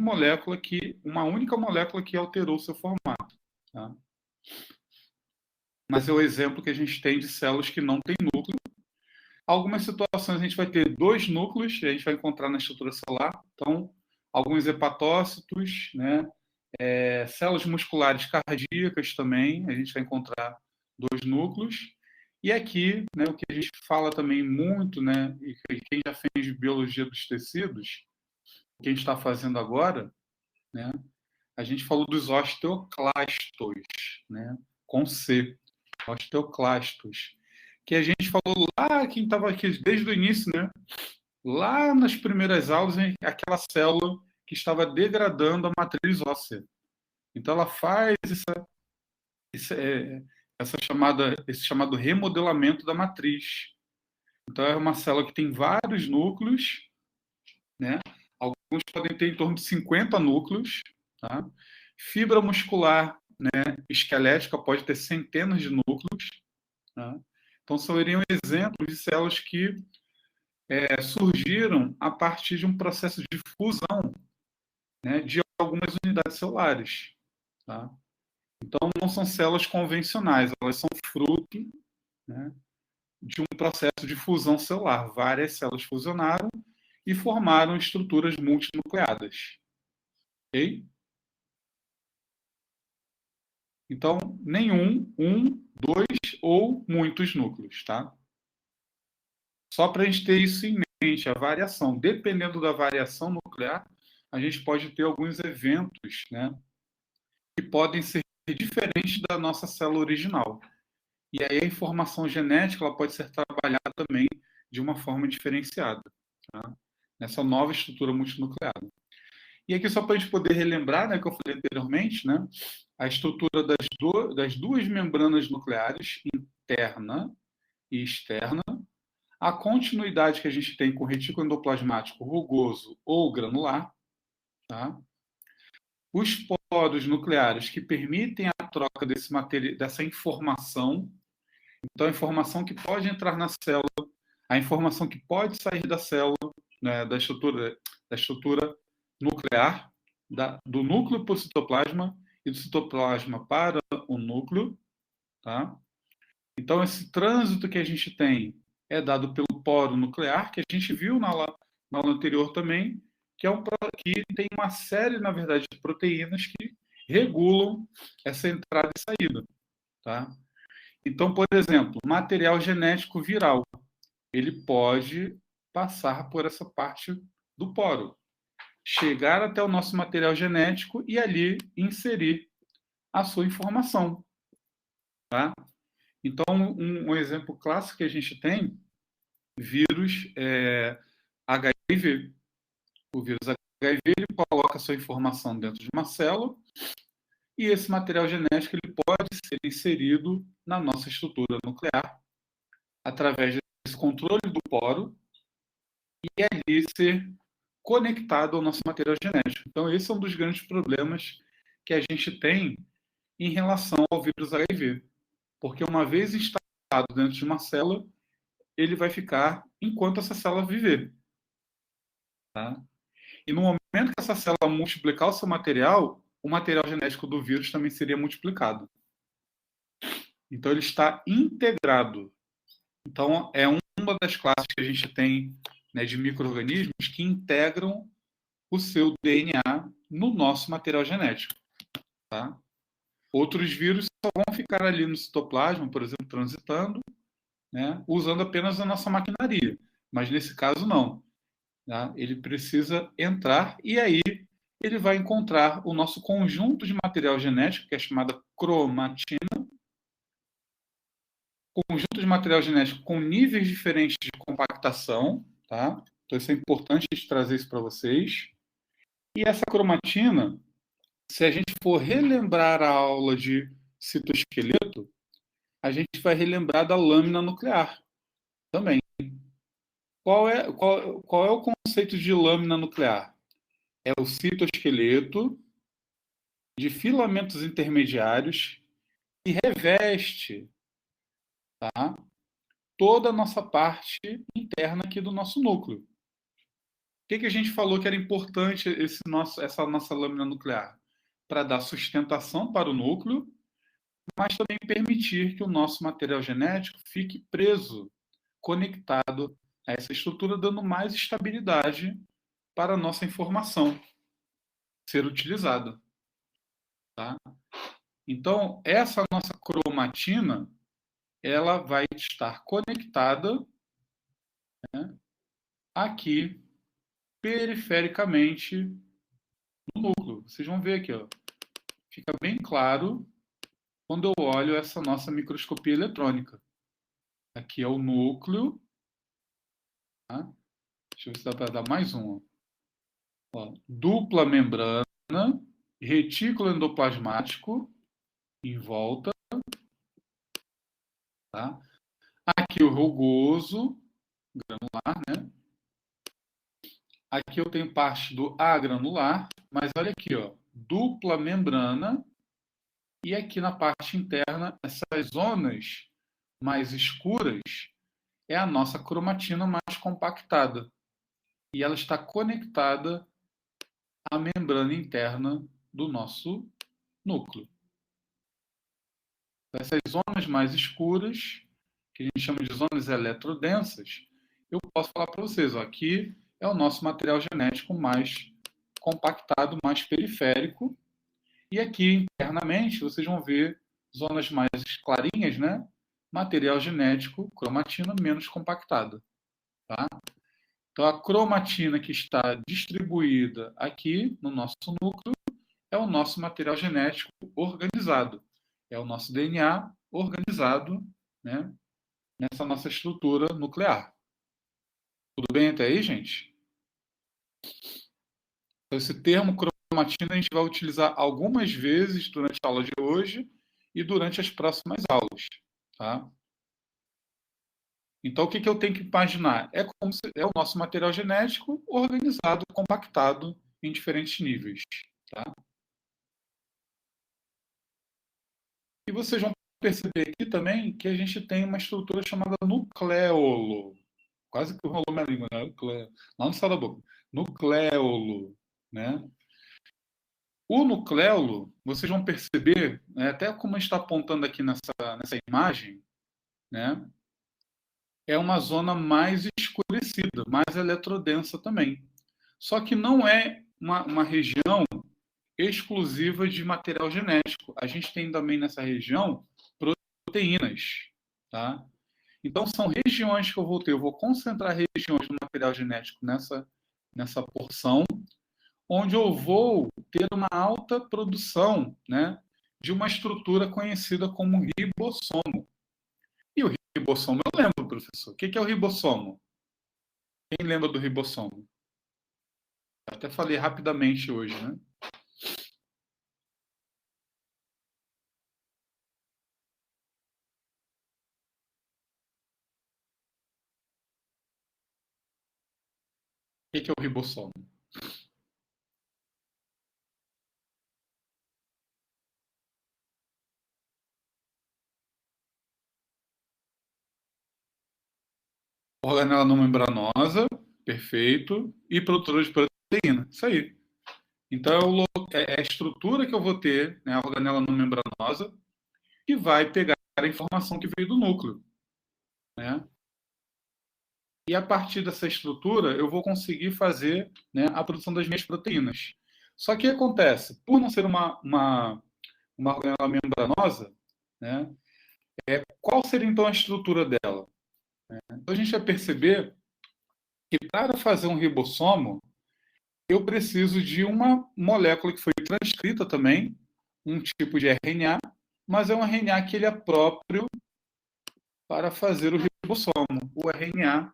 única molécula que alterou o seu formato. Tá? Mas é o exemplo que a gente tem de células que não têm núcleo. Algumas situações a gente vai ter dois núcleos, a gente vai encontrar na estrutura celular. Então, alguns hepatócitos, né? Células musculares cardíacas também, a gente vai encontrar dois núcleos. E aqui, né, o que a gente fala também muito, né, e quem já fez biologia dos tecidos, o que a gente está fazendo agora, né, a gente falou dos osteoclastos, né, com C, osteoclastos, que a gente falou lá, quem estava aqui desde o início, né, lá nas primeiras aulas, aquela célula que estava degradando a matriz óssea. Então, ela faz esse chamado remodelamento da matriz. Então, é uma célula que tem vários núcleos, né? Alguns podem ter em torno de 50 núcleos. Tá? Fibra muscular, né, esquelética pode ter centenas de núcleos. Tá? Então, seriam exemplos de células que surgiram a partir de um processo de fusão, né, de algumas unidades celulares. Tá? Então, não são células convencionais, elas são fruto, né, de um processo de fusão celular. Várias células fusionaram e formaram estruturas multinucleadas. Ok? Então, nenhum, dois ou muitos núcleos. Tá? Só para a gente ter isso em mente, a variação. Dependendo da variação nuclear, a gente pode ter alguns eventos, né, que podem ser diferentes da nossa célula original. E aí a informação genética ela pode ser trabalhada também de uma forma diferenciada, tá? Nessa nova estrutura multinucleada. E aqui só para a gente poder relembrar, né, que eu falei anteriormente, né, a estrutura das duas membranas nucleares, interna e externa, a continuidade que a gente tem com o retículo endoplasmático rugoso ou granular, tá? Os poros nucleares que permitem a troca dessa informação. Então, a informação que pode entrar na célula, a informação que pode sair da célula, né, da estrutura nuclear, do núcleo para o citoplasma e do citoplasma para o núcleo. Tá? Então, esse trânsito que a gente tem é dado pelo poro nuclear, que a gente viu na aula anterior também, que tem uma série, na verdade, de proteínas que regulam essa entrada e saída. Tá? Então, por exemplo, material genético viral, ele pode passar por essa parte do poro, chegar até o nosso material genético e ali inserir a sua informação. Tá? Então, um exemplo clássico que a gente tem, vírus HIV. O vírus HIV ele coloca a sua informação dentro de uma célula e esse material genético ele pode ser inserido na nossa estrutura nuclear através desse controle do poro e ali ser conectado ao nosso material genético. Então, esse é um dos grandes problemas que a gente tem em relação ao vírus HIV. Porque uma vez instalado dentro de uma célula, ele vai ficar enquanto essa célula viver. Tá? E no momento que essa célula multiplicar o seu material, o material genético do vírus também seria multiplicado. Então, ele está integrado. Então, é uma das classes que a gente tem, né, de micro-organismos que integram o seu DNA no nosso material genético. Tá? Outros vírus só vão ficar ali no citoplasma, por exemplo, transitando, né, usando apenas a nossa maquinaria. Mas nesse caso, não. Tá? Ele precisa entrar e aí ele vai encontrar o nosso conjunto de material genético, que é chamada cromatina, conjunto de material genético com níveis diferentes de compactação, tá? Então isso é importante a gente trazer isso para vocês. E essa cromatina, se a gente for relembrar a aula de citoesqueleto, a gente vai relembrar da lâmina nuclear também. Qual é o conceito de lâmina nuclear? É o citoesqueleto de filamentos intermediários que reveste, tá, toda a nossa parte interna aqui do nosso núcleo. O que a gente falou que era importante essa nossa lâmina nuclear? Para dar sustentação para o núcleo, mas também permitir que o nosso material genético fique preso, conectado a essa estrutura, dando mais estabilidade para a nossa informação ser utilizada. Tá? Então, essa nossa cromatina, ela vai estar conectada, né, aqui, perifericamente, no núcleo. Vocês vão ver aqui, ó, fica bem claro quando eu olho essa nossa microscopia eletrônica. Aqui é o núcleo. Tá? Deixa eu ver se dá para dar mais um. Ó, dupla membrana, retículo endoplasmático em volta. Tá? Aqui o rugoso, granular, né? Aqui eu tenho parte do agranular, mas olha aqui, ó, dupla membrana, e aqui na parte interna, essas zonas mais escuras é a nossa cromatina mais compactada. E ela está conectada à membrana interna do nosso núcleo. Essas zonas mais escuras, que a gente chama de zonas eletrodensas, eu posso falar para vocês, ó, aqui é o nosso material genético mais compactado, mais periférico, e aqui internamente vocês vão ver zonas mais clarinhas, né? Material genético, cromatina menos compactada, tá? Então a cromatina que está distribuída aqui no nosso núcleo é o nosso material genético organizado, é o nosso DNA organizado, né? Nessa nossa estrutura nuclear. Tudo bem até aí, gente? Então, esse termo cromatina a gente vai utilizar algumas vezes durante a aula de hoje e durante as próximas aulas, tá? Então, o que eu tenho que imaginar? É como se é o nosso material genético organizado, compactado em diferentes níveis, tá? E vocês vão perceber aqui também que a gente tem uma estrutura chamada nucleolo. Quase que rolou minha língua, né? Lá no céu da boca. Nucleolo, né? O nucleolo, vocês vão perceber, né, até como está apontando aqui nessa imagem, né, é uma zona mais escurecida, mais eletrodensa também. Só que não é uma região exclusiva de material genético. A gente tem também nessa região proteínas. Tá? Então, são regiões que eu vou ter. Eu vou concentrar regiões do material genético nessa porção, onde eu vou ter uma alta produção, né, de uma estrutura conhecida como ribossomo. E o ribossomo, eu lembro, professor. O que é o ribossomo? Quem lembra do ribossomo? Eu até falei rapidamente hoje, né? O que é o ribossomo? Organela não membranosa, perfeito, e produtora de proteína. Isso aí. Então, é a estrutura que eu vou ter, né, a organela não membranosa, que vai pegar a informação que veio do núcleo. Né? E a partir dessa estrutura, eu vou conseguir fazer, né, a produção das minhas proteínas. Só que o que acontece? Por não ser uma uma organela membranosa, né? Qual seria então a estrutura dela? Então a gente vai perceber que para fazer um ribossomo, eu preciso de uma molécula que foi transcrita também, um tipo de RNA, mas é um RNA que ele é próprio para fazer o ribossomo, o RNA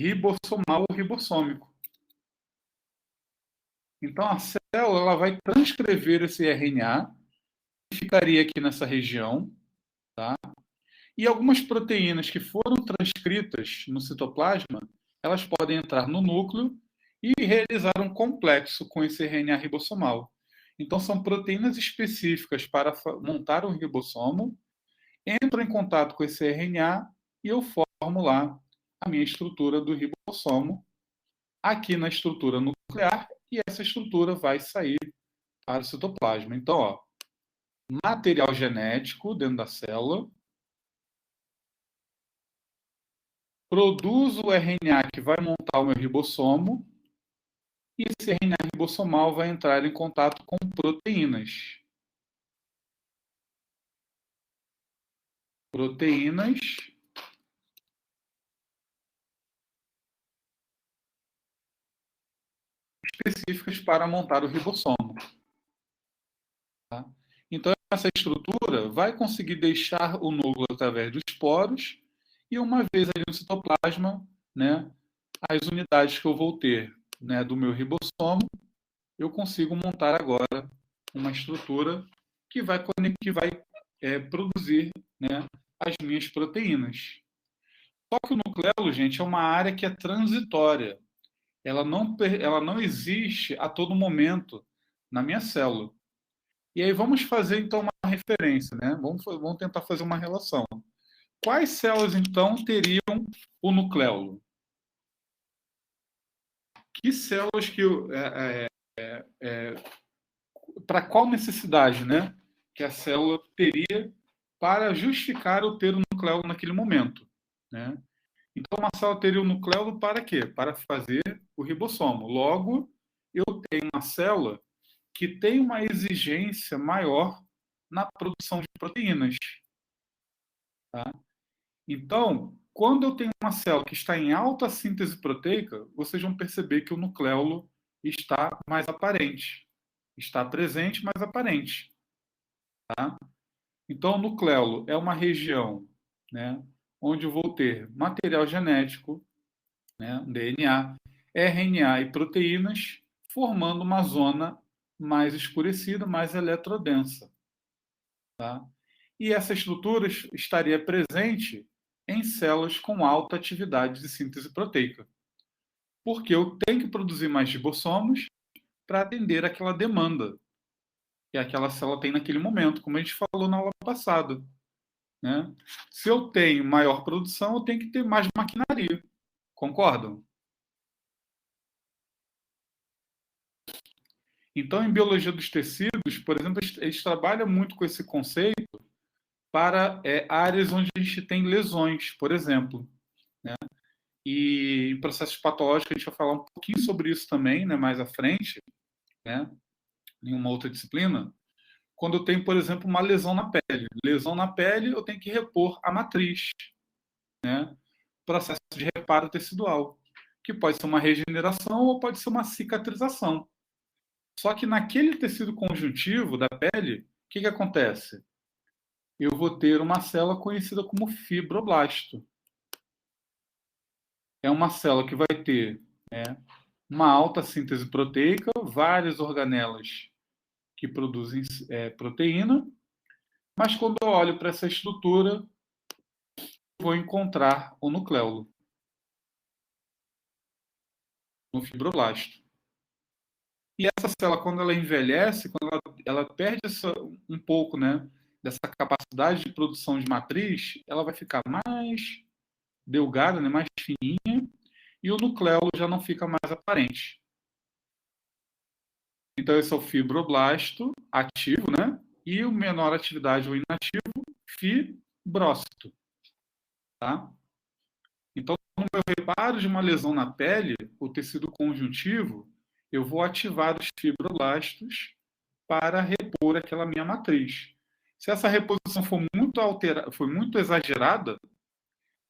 ribossomal ou ribossômico. Então a célula ela vai transcrever esse RNA, que ficaria aqui nessa região, tá? E algumas proteínas que foram transcritas no citoplasma, elas podem entrar no núcleo e realizar um complexo com esse RNA ribossomal. Então, são proteínas específicas para montar um ribossomo, entram em contato com esse RNA e eu formo lá a minha estrutura do ribossomo aqui na estrutura nuclear e essa estrutura vai sair para o citoplasma. Então, ó, material genético dentro da célula, produzo o RNA que vai montar o meu ribossomo e esse RNA ribossomal vai entrar em contato com proteínas. Proteínas específicas para montar o ribossomo. Tá? Então, essa estrutura vai conseguir deixar o núcleo através dos poros e, uma vez ali no citoplasma, né, as unidades que eu vou ter, né, do meu ribossomo, eu consigo montar agora uma estrutura que vai produzir, né, as minhas proteínas. Só que o nucleolo, gente, é uma área que é transitória. Ela não existe a todo momento na minha célula. E aí vamos fazer, então, uma referência, né? Vamos tentar fazer uma relação. Quais células, então, teriam o nucleolo? Que células que... para qual necessidade, né? Que a célula teria para justificar o ter o nucleolo naquele momento, né? Então, uma célula teria o nucleolo para quê? Para fazer o ribossomo. Logo, eu tenho uma célula que tem uma exigência maior na produção de proteínas. Tá? Então, quando eu tenho uma célula que está em alta síntese proteica, vocês vão perceber que o nucleolo está mais aparente. Está presente, mas aparente. Tá? Então, o nucleolo é uma região, né, onde eu vou ter material genético, né, DNA, RNA e proteínas, formando uma zona mais escurecida, mais eletrodensa. Tá? E essa estrutura estaria presente em células com alta atividade de síntese proteica, porque eu tenho que produzir mais ribossomos para atender aquela demanda que aquela célula tem naquele momento, como a gente falou na aula passada. Né? Se eu tenho maior produção, eu tenho que ter mais maquinaria. Concordam? Então, em biologia dos tecidos, por exemplo, eles trabalham muito com esse conceito para áreas onde a gente tem lesões, por exemplo. Né? E em processos patológicos, a gente vai falar um pouquinho sobre isso também, né, mais à frente, né, em uma outra disciplina. Quando eu tenho, por exemplo, uma lesão na pele. Lesão na pele, eu tenho que repor a matriz. Né? Processo de reparo tecidual, que pode ser uma regeneração ou pode ser uma cicatrização. Só que naquele tecido conjuntivo da pele, o que acontece? Eu vou ter uma célula conhecida como fibroblasto. É uma célula que vai ter, né, uma alta síntese proteica, várias organelas que produzem proteína, mas quando eu olho para essa estrutura, eu vou encontrar o nucleolo no fibroblasto. E essa célula, quando ela envelhece, quando ela perde um pouco, né, dessa capacidade de produção de matriz, ela vai ficar mais delgada, né, mais fininha, e o nucleolo já não fica mais aparente. Então, esse é o fibroblasto ativo, né? E o menor atividade ou inativo, fibrócito. Tá? Então, no meu reparo de uma lesão na pele, o tecido conjuntivo, eu vou ativar os fibroblastos para repor aquela minha matriz. Se essa reposição for muito exagerada,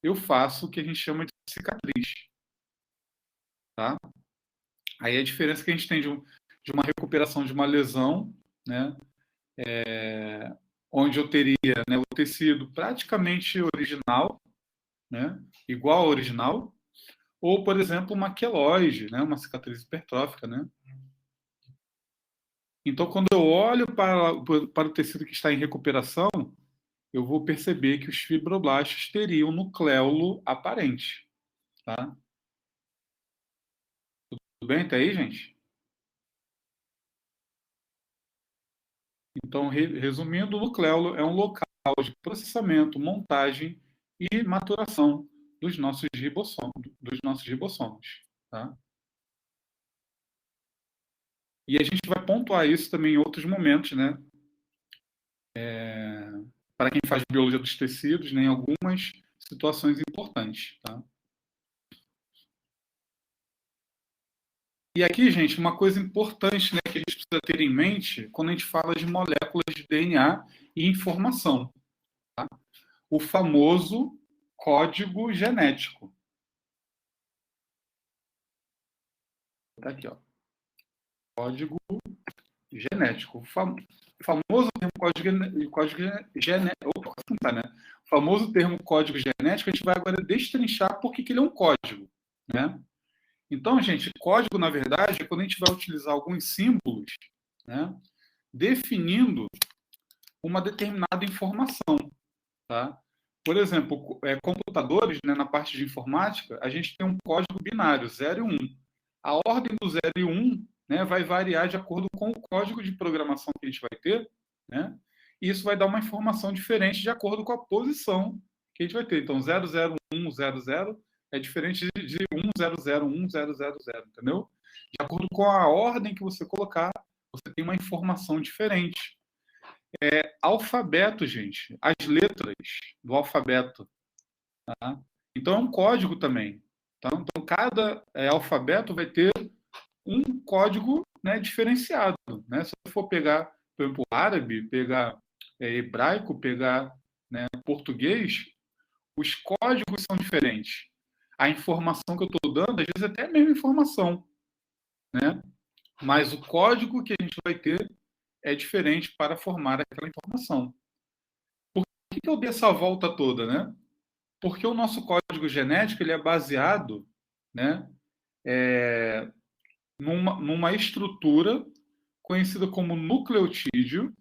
eu faço o que a gente chama de cicatriz. Tá? Aí a diferença que a gente tem de uma recuperação de uma lesão, né, onde eu teria, né, o tecido praticamente original, né, igual ao original, ou, por exemplo, uma queloide, né, uma cicatriz hipertrófica. Né? Então, quando eu olho para o tecido que está em recuperação, eu vou perceber que os fibroblastos teriam nucleolo aparente. Tá? Tudo bem até aí, gente? Então, resumindo, o nucleolo é um local de processamento, montagem e maturação dos nossos ribossomos. Tá? E a gente vai pontuar isso também em outros momentos, né? Para quem faz biologia dos tecidos, né, em algumas situações importantes. Tá? E aqui, gente, uma coisa importante, né, que a gente precisa ter em mente quando a gente fala de moléculas de DNA e informação. Tá? O famoso código genético. Tá aqui, ó. Código genético. O famoso termo código genético. Opa, tá, né? O famoso termo código genético, a gente vai agora destrinchar por que ele é um código. Né? Então, gente, código, na verdade, é quando a gente vai utilizar alguns símbolos, né, definindo uma determinada informação. Tá? Por exemplo, computadores, né, na parte de informática, a gente tem um código binário, 0 e 1. A ordem do 0 e 1, né, vai variar de acordo com o código de programação que a gente vai ter, né? E isso vai dar uma informação diferente de acordo com a posição que a gente vai ter. Então, 00100 é diferente de 100100, entendeu? De acordo com a ordem que você colocar, você tem uma informação diferente. Alfabeto, gente, as letras do alfabeto. Tá? Então, é um código também. Tá? Então, cada alfabeto vai ter um código, né, diferenciado. Né? Se eu for pegar, por exemplo, árabe, pegar hebraico, pegar, né, português, os códigos são diferentes. A informação que eu estou dando, às vezes, é até a mesma informação. Né? Mas o código que a gente vai ter é diferente para formar aquela informação. Por que eu dei essa volta toda? Né? Porque o nosso código genético ele é baseado, né, numa estrutura conhecida como nucleotídeo.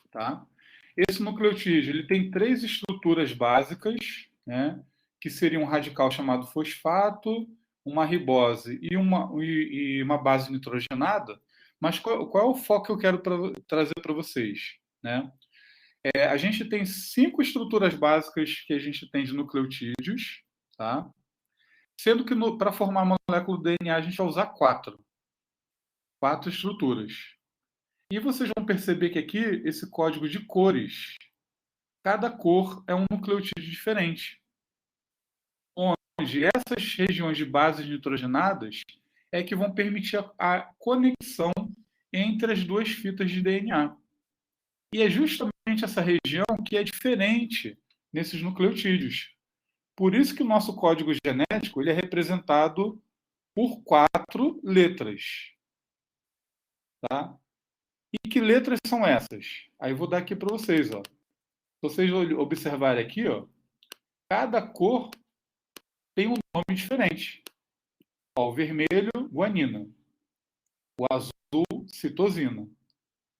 Tá? Esse nucleotídeo ele tem 3 estruturas básicas, né, que seriam um radical chamado fosfato, uma ribose e uma base nitrogenada. Mas qual é o foco que eu quero trazer para vocês? Né? A gente tem 5 estruturas básicas que a gente tem de nucleotídeos, tá? Sendo que para formar uma molécula do DNA a gente vai usar 4 estruturas. E vocês vão perceber que aqui, esse código de cores, cada cor é um nucleotídeo diferente. Onde essas regiões de bases nitrogenadas é que vão permitir a conexão entre as duas fitas de DNA. E é justamente essa região que é diferente nesses nucleotídeos. Por isso que o nosso código genético ele é representado por 4 letras. Tá? E que letras são essas? Aí eu vou dar aqui para vocês. Ó. Se vocês observarem aqui, ó, cada cor tem um nome diferente. Ó, o vermelho, guanina. O azul, citosina.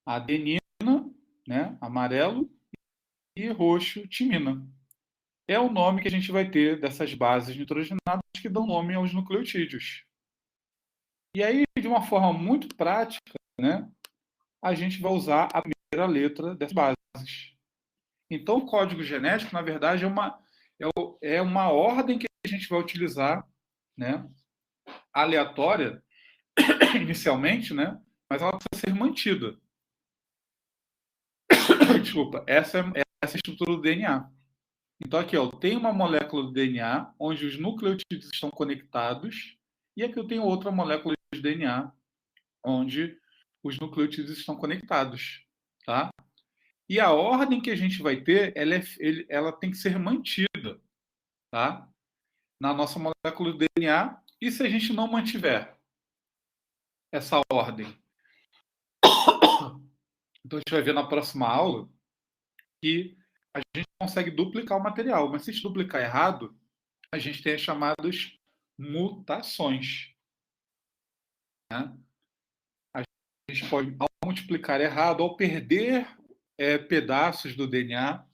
A adenina, né, amarelo. E roxo, timina. É o nome que a gente vai ter dessas bases nitrogenadas que dão nome aos nucleotídeos. E aí, de uma forma muito prática, né, a gente vai usar a primeira letra dessas bases. Então, o código genético, na verdade, é uma ordem que a gente vai utilizar, né, aleatória, inicialmente, né, mas ela precisa ser mantida. Desculpa, essa é a estrutura do DNA. Então, aqui, ó, tem uma molécula do DNA onde os nucleotídeos estão conectados, e aqui eu tenho outra molécula de DNA onde os nucleotídeos estão conectados, tá? E a ordem que a gente vai ter, ela tem que ser mantida, tá? Na nossa molécula do DNA. E se a gente não mantiver essa ordem? Então, a gente vai ver na próxima aula que a gente consegue duplicar o material, mas se a gente duplicar errado, a gente tem as chamadas mutações, né? A gente pode, ao multiplicar errado, ao perder pedaços do DNA,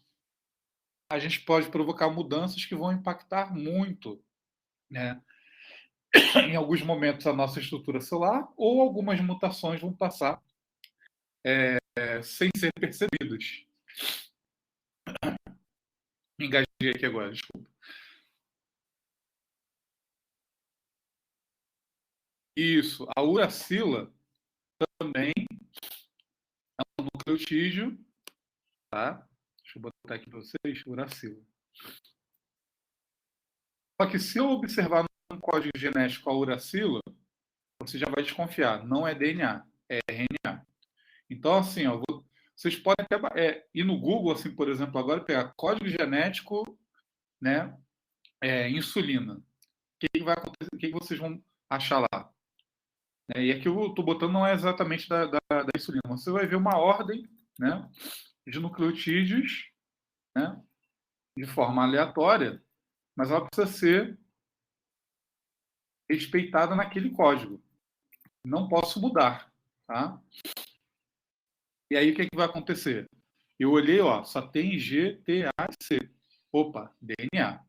a gente pode provocar mudanças que vão impactar muito, né, em alguns momentos a nossa estrutura celular, ou algumas mutações vão passar sem ser percebidas. Engasguei aqui agora, desculpa. Isso, a uracila também é um nucleotídeo, tá? Deixa eu botar aqui para vocês, uracila. Só que se eu observar no código genético a uracila, você já vai desconfiar, não é DNA, é RNA. Então, assim, ó, vocês podem até ir no Google, assim, por exemplo, agora pegar código genético, né, insulina. O que vai acontecer? O que vocês vão achar lá? E aqui eu estou botando não é exatamente da insulina. Você vai ver uma ordem, né, de nucleotídeos, né, de forma aleatória, mas ela precisa ser respeitada naquele código. Não posso mudar, tá? E aí o que vai acontecer? Eu olhei, ó, só tem G, T, A e C. Opa, DNA,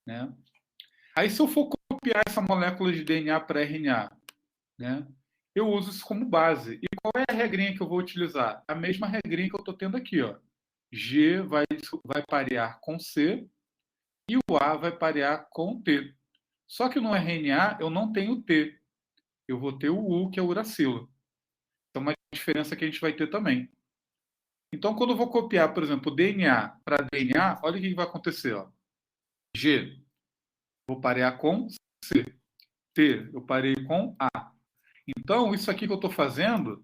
né? Aí se eu for copiar essa molécula de DNA para RNA, né, eu uso isso como base. E qual é a regrinha que eu vou utilizar? A mesma regrinha que eu estou tendo aqui, ó. G vai parear com C e o A vai parear com T. Só que no RNA eu não tenho T. Eu vou ter o U, que é o uracilo. Então, uma diferença que a gente vai ter também. Então, quando eu vou copiar, por exemplo, DNA para DNA, olha o que vai acontecer. Ó. G, vou parear com C. T, eu parei com A. Então, isso aqui que eu estou fazendo,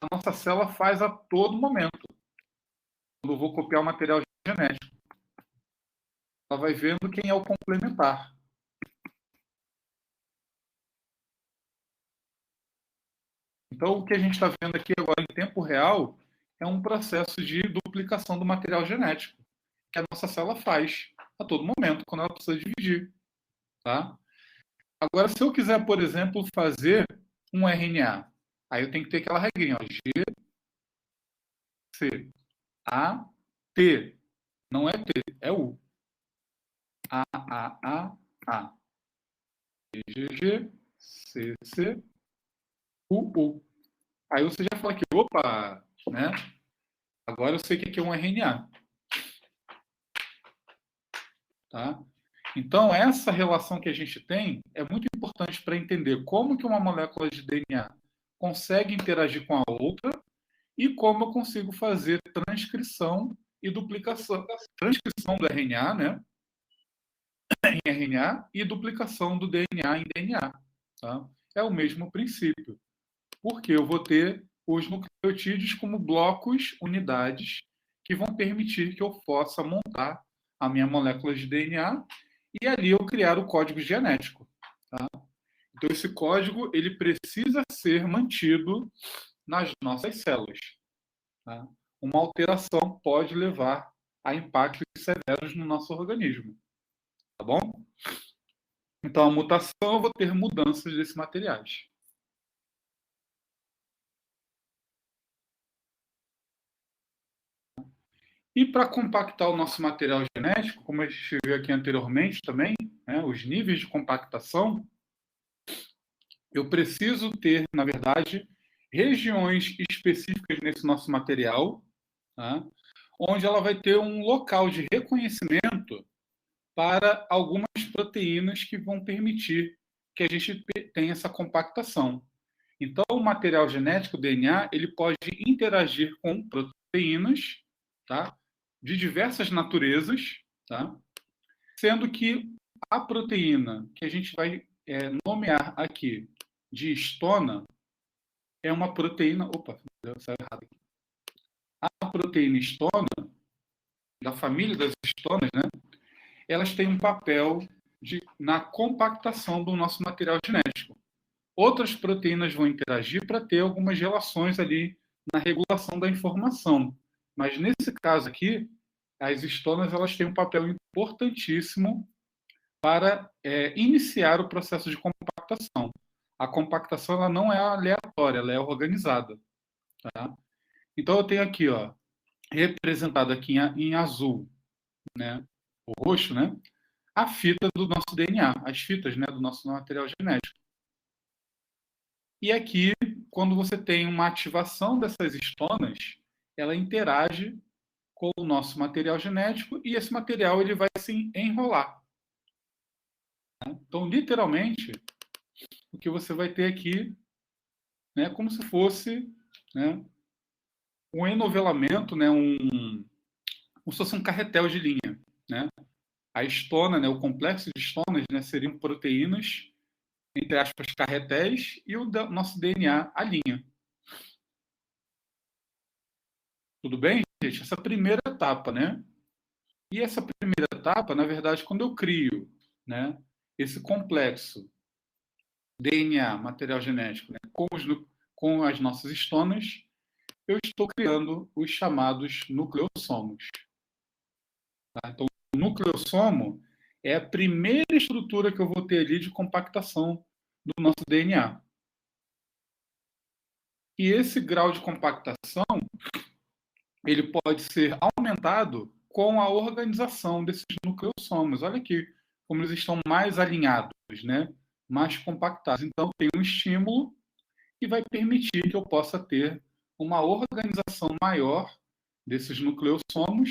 a nossa célula faz a todo momento. Quando eu vou copiar o material genético, ela vai vendo quem é o complementar. Então, o que a gente está vendo aqui agora em tempo real é um processo de duplicação do material genético que a nossa célula faz a todo momento, quando ela precisa dividir. Tá? Agora, se eu quiser, por exemplo, fazer um RNA, aí eu tenho que ter aquela regrinha, ó, G, C, A, T. Não é T, é U. A. G, G, C, C, U. Aí você já fala que, opa, né? Agora eu sei o que é um RNA. Tá? Então, essa relação que a gente tem é muito importante para entender como que uma molécula de DNA consegue interagir com a outra e como eu consigo fazer transcrição e duplicação. Transcrição do RNA, né? Em RNA e duplicação do DNA em DNA. Tá? É o mesmo princípio. Porque eu vou ter os nucleotídeos como blocos, unidades, que vão permitir que eu possa montar a minha molécula de DNA e ali eu criar o código genético. Tá? Então, esse código ele precisa ser mantido nas nossas células. Tá? Uma alteração pode levar a impactos severos no nosso organismo. Tá bom? Então, a mutação, eu vou ter mudanças desses materiais. E para compactar o nosso material genético, como a gente viu aqui anteriormente também, né, os níveis de compactação, eu preciso ter, na verdade, regiões específicas nesse nosso material, tá, onde ela vai ter um local de reconhecimento para algumas proteínas que vão permitir que a gente tenha essa compactação. Então, o material genético, o DNA, ele pode interagir com proteínas, tá, de diversas naturezas, tá? Sendo que a proteína que a gente vai nomear aqui de histona é uma proteína... Opa, saiu errado aqui. A proteína histona, da família das histonas, né? Elas têm um papel na compactação do nosso material genético. Outras proteínas vão interagir para ter algumas relações ali na regulação da informação. Mas nesse caso aqui, as histonas elas têm um papel importantíssimo para iniciar o processo de compactação. A compactação ela não é aleatória, ela é organizada. Tá? Então eu tenho aqui, ó, representado aqui em azul, né, o roxo, né, a fita do nosso DNA, as fitas, né, do nosso material genético. E aqui, quando você tem uma ativação dessas histonas, ela interage com o nosso material genético e esse material ele vai se enrolar. Então, literalmente, o que você vai ter aqui, né, como se fosse, né, um enovelamento, né, como se fosse um carretel de linha, né? A histona, né, o complexo de histonas, né, seriam proteínas, entre aspas, carretéis, e o nosso DNA, a linha. Tudo bem, gente? Essa primeira etapa, né? E essa primeira etapa, na verdade, quando eu crio, né, esse complexo DNA, material genético, né, com as nossas histonas, eu estou criando os chamados nucleossomos. Tá? Então, o nucleossomo é a primeira estrutura que eu vou ter ali de compactação do nosso DNA. E esse grau de compactação ele pode ser aumentado com a organização desses nucleossomos. Olha aqui como eles estão mais alinhados, né? Mais compactados. Então, tem um estímulo que vai permitir que eu possa ter uma organização maior desses nucleossomos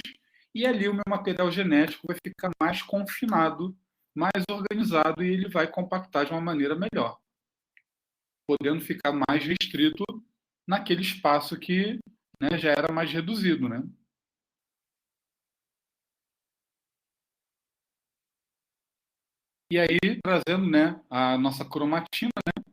e ali o meu material genético vai ficar mais confinado, mais organizado e ele vai compactar de uma maneira melhor, podendo ficar mais restrito naquele espaço que, né, já era mais reduzido, né? E aí, trazendo, né, a nossa cromatina, né,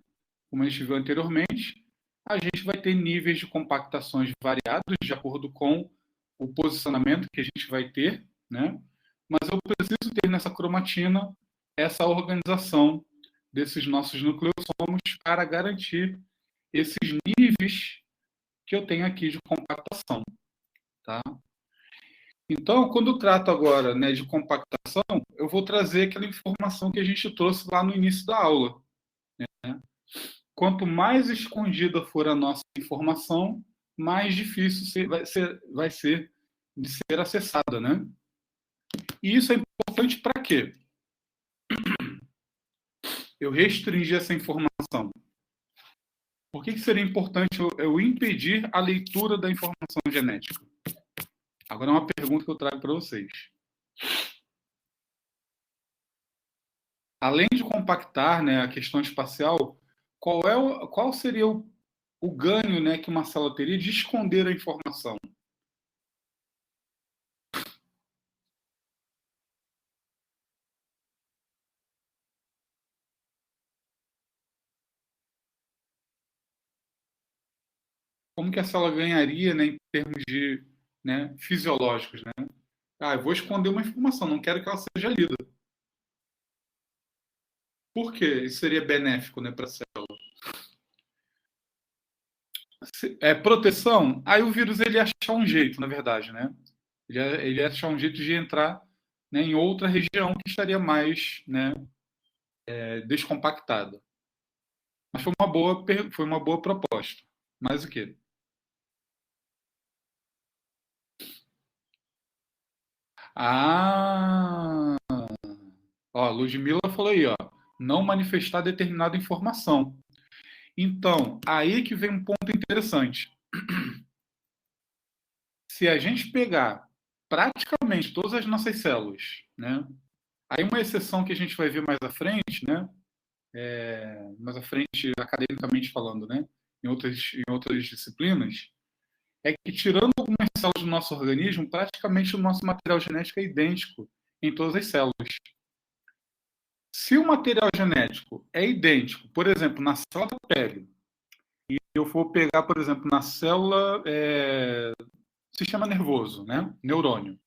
como a gente viu anteriormente, a gente vai ter níveis de compactações variados de acordo com o posicionamento que a gente vai ter, né? Mas eu preciso ter nessa cromatina essa organização desses nossos nucleossomos para garantir esses níveis que eu tenho aqui de compactação, tá? Então, quando eu trato agora, né, de compactação, eu vou trazer aquela informação que a gente trouxe lá no início da aula, né? Quanto mais escondida for a nossa informação, mais difícil vai ser de ser acessada, né? E isso é importante para quê? Eu restringir essa informação. Por que seria importante eu impedir a leitura da informação genética? Agora é uma pergunta que eu trago para vocês. Além de compactar, né, a questão espacial, qual seria o ganho, né, que uma célula teria de esconder a informação? Como que a célula ganharia, né, em termos de, né, fisiológicos, né? Ah, eu vou esconder uma informação, não quero que ela seja lida. Por quê? Isso seria benéfico, né, para a célula. Proteção, aí o vírus ele ia achar um jeito, na verdade, né? Ele ia achar um jeito de entrar, né, em outra região que estaria mais, né, descompactada. Mas foi uma boa proposta. Mais o quê? Ah, ó, Ludmilla falou aí, ó, não manifestar determinada informação. Então, aí que vem um ponto interessante. Se a gente pegar praticamente todas as nossas células, né? Aí uma exceção que a gente vai ver mais à frente, né? Mais à frente, academicamente falando, né? Em outras disciplinas, é que tirando algumas células do nosso organismo, praticamente o nosso material genético é idêntico em todas as células. Se o material genético é idêntico, por exemplo, na célula da pele, e eu for pegar, por exemplo, na célula sistema nervoso, né? Neurônio.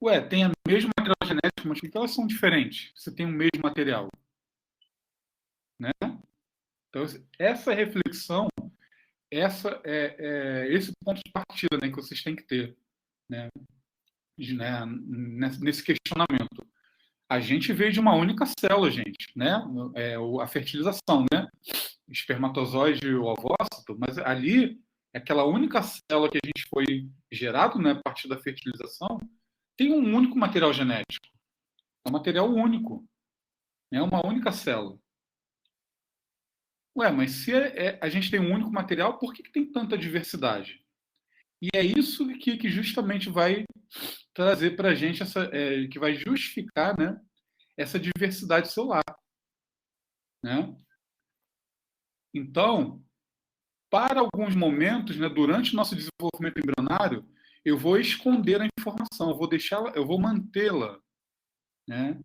Ué, tem o mesmo material genético, mas por que elas são diferentes? Se tem o mesmo material, né? Então, essa reflexão, esse ponto de partida, né, que vocês têm que ter, né, nesse questionamento. A gente veio de uma única célula, gente, né? A fertilização, né? Espermatozoide e o ovócito, mas ali, aquela única célula que a gente foi gerado, né, a partir da fertilização, tem um único material genético. É um material único. É uma única célula. Ué, mas se a gente tem um único material, por que tem tanta diversidade? E é isso que justamente vai trazer para a gente, que vai justificar, né, essa diversidade celular. Né? Então, para alguns momentos, né, durante o nosso desenvolvimento embrionário, eu vou esconder a informação, eu vou mantê-la, né,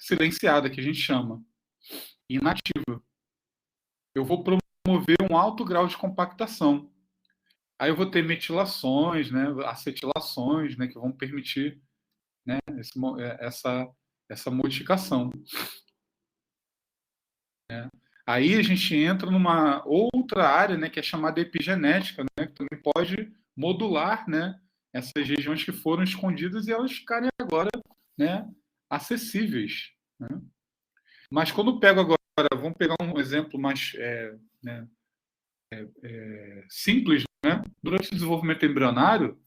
silenciada, que a gente chama, inativa. Eu vou promover um alto grau de compactação. Aí eu vou ter metilações, né, acetilações, né, que vão permitir, né, essa modificação. Né? Aí a gente entra numa outra área, né, que é chamada epigenética, né, que também pode modular, né, essas regiões que foram escondidas e elas ficarem agora, né, acessíveis. Né? Mas quando eu pego agora, vamos pegar um exemplo mais simples, né? Durante o desenvolvimento embrionário,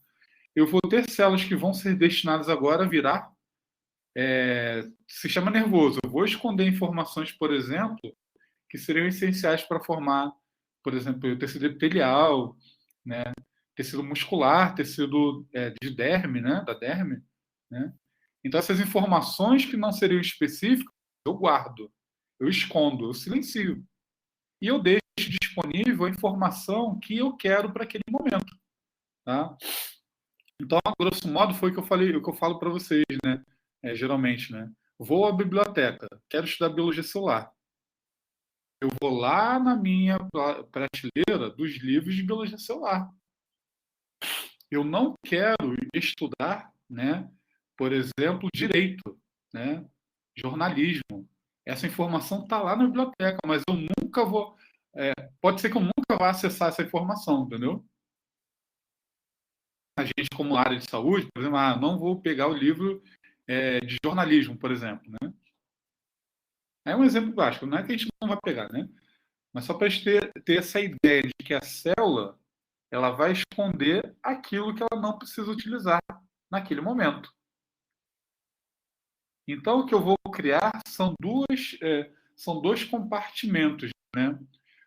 eu vou ter células que vão ser destinadas agora a virar sistema nervoso. Eu vou esconder informações, por exemplo, que seriam essenciais para formar, por exemplo, o tecido epitelial, né? Tecido muscular, tecido de derme, né? Da derme. Né? Então, essas informações que não seriam específicas, eu guardo, eu escondo, eu silencio. E eu deixo disponível a informação que eu quero para aquele momento. Tá? Então, a grosso modo, foi o que eu falo para vocês, né? Geralmente, né? Vou à biblioteca, quero estudar biologia celular. Eu vou lá na minha prateleira dos livros de biologia celular. Eu não quero estudar, né, por exemplo, direito, né, jornalismo. Essa informação está lá na biblioteca, mas eu nunca vou. Pode ser que eu nunca vá acessar essa informação, entendeu? A gente, como área de saúde, por exemplo, não vou pegar o livro de jornalismo, por exemplo, né? É um exemplo básico, não é que a gente não vai pegar, né? Mas só para a gente ter essa ideia de que a célula ela vai esconder aquilo que ela não precisa utilizar naquele momento. Então, o que eu vou criar são dois compartimentos, né?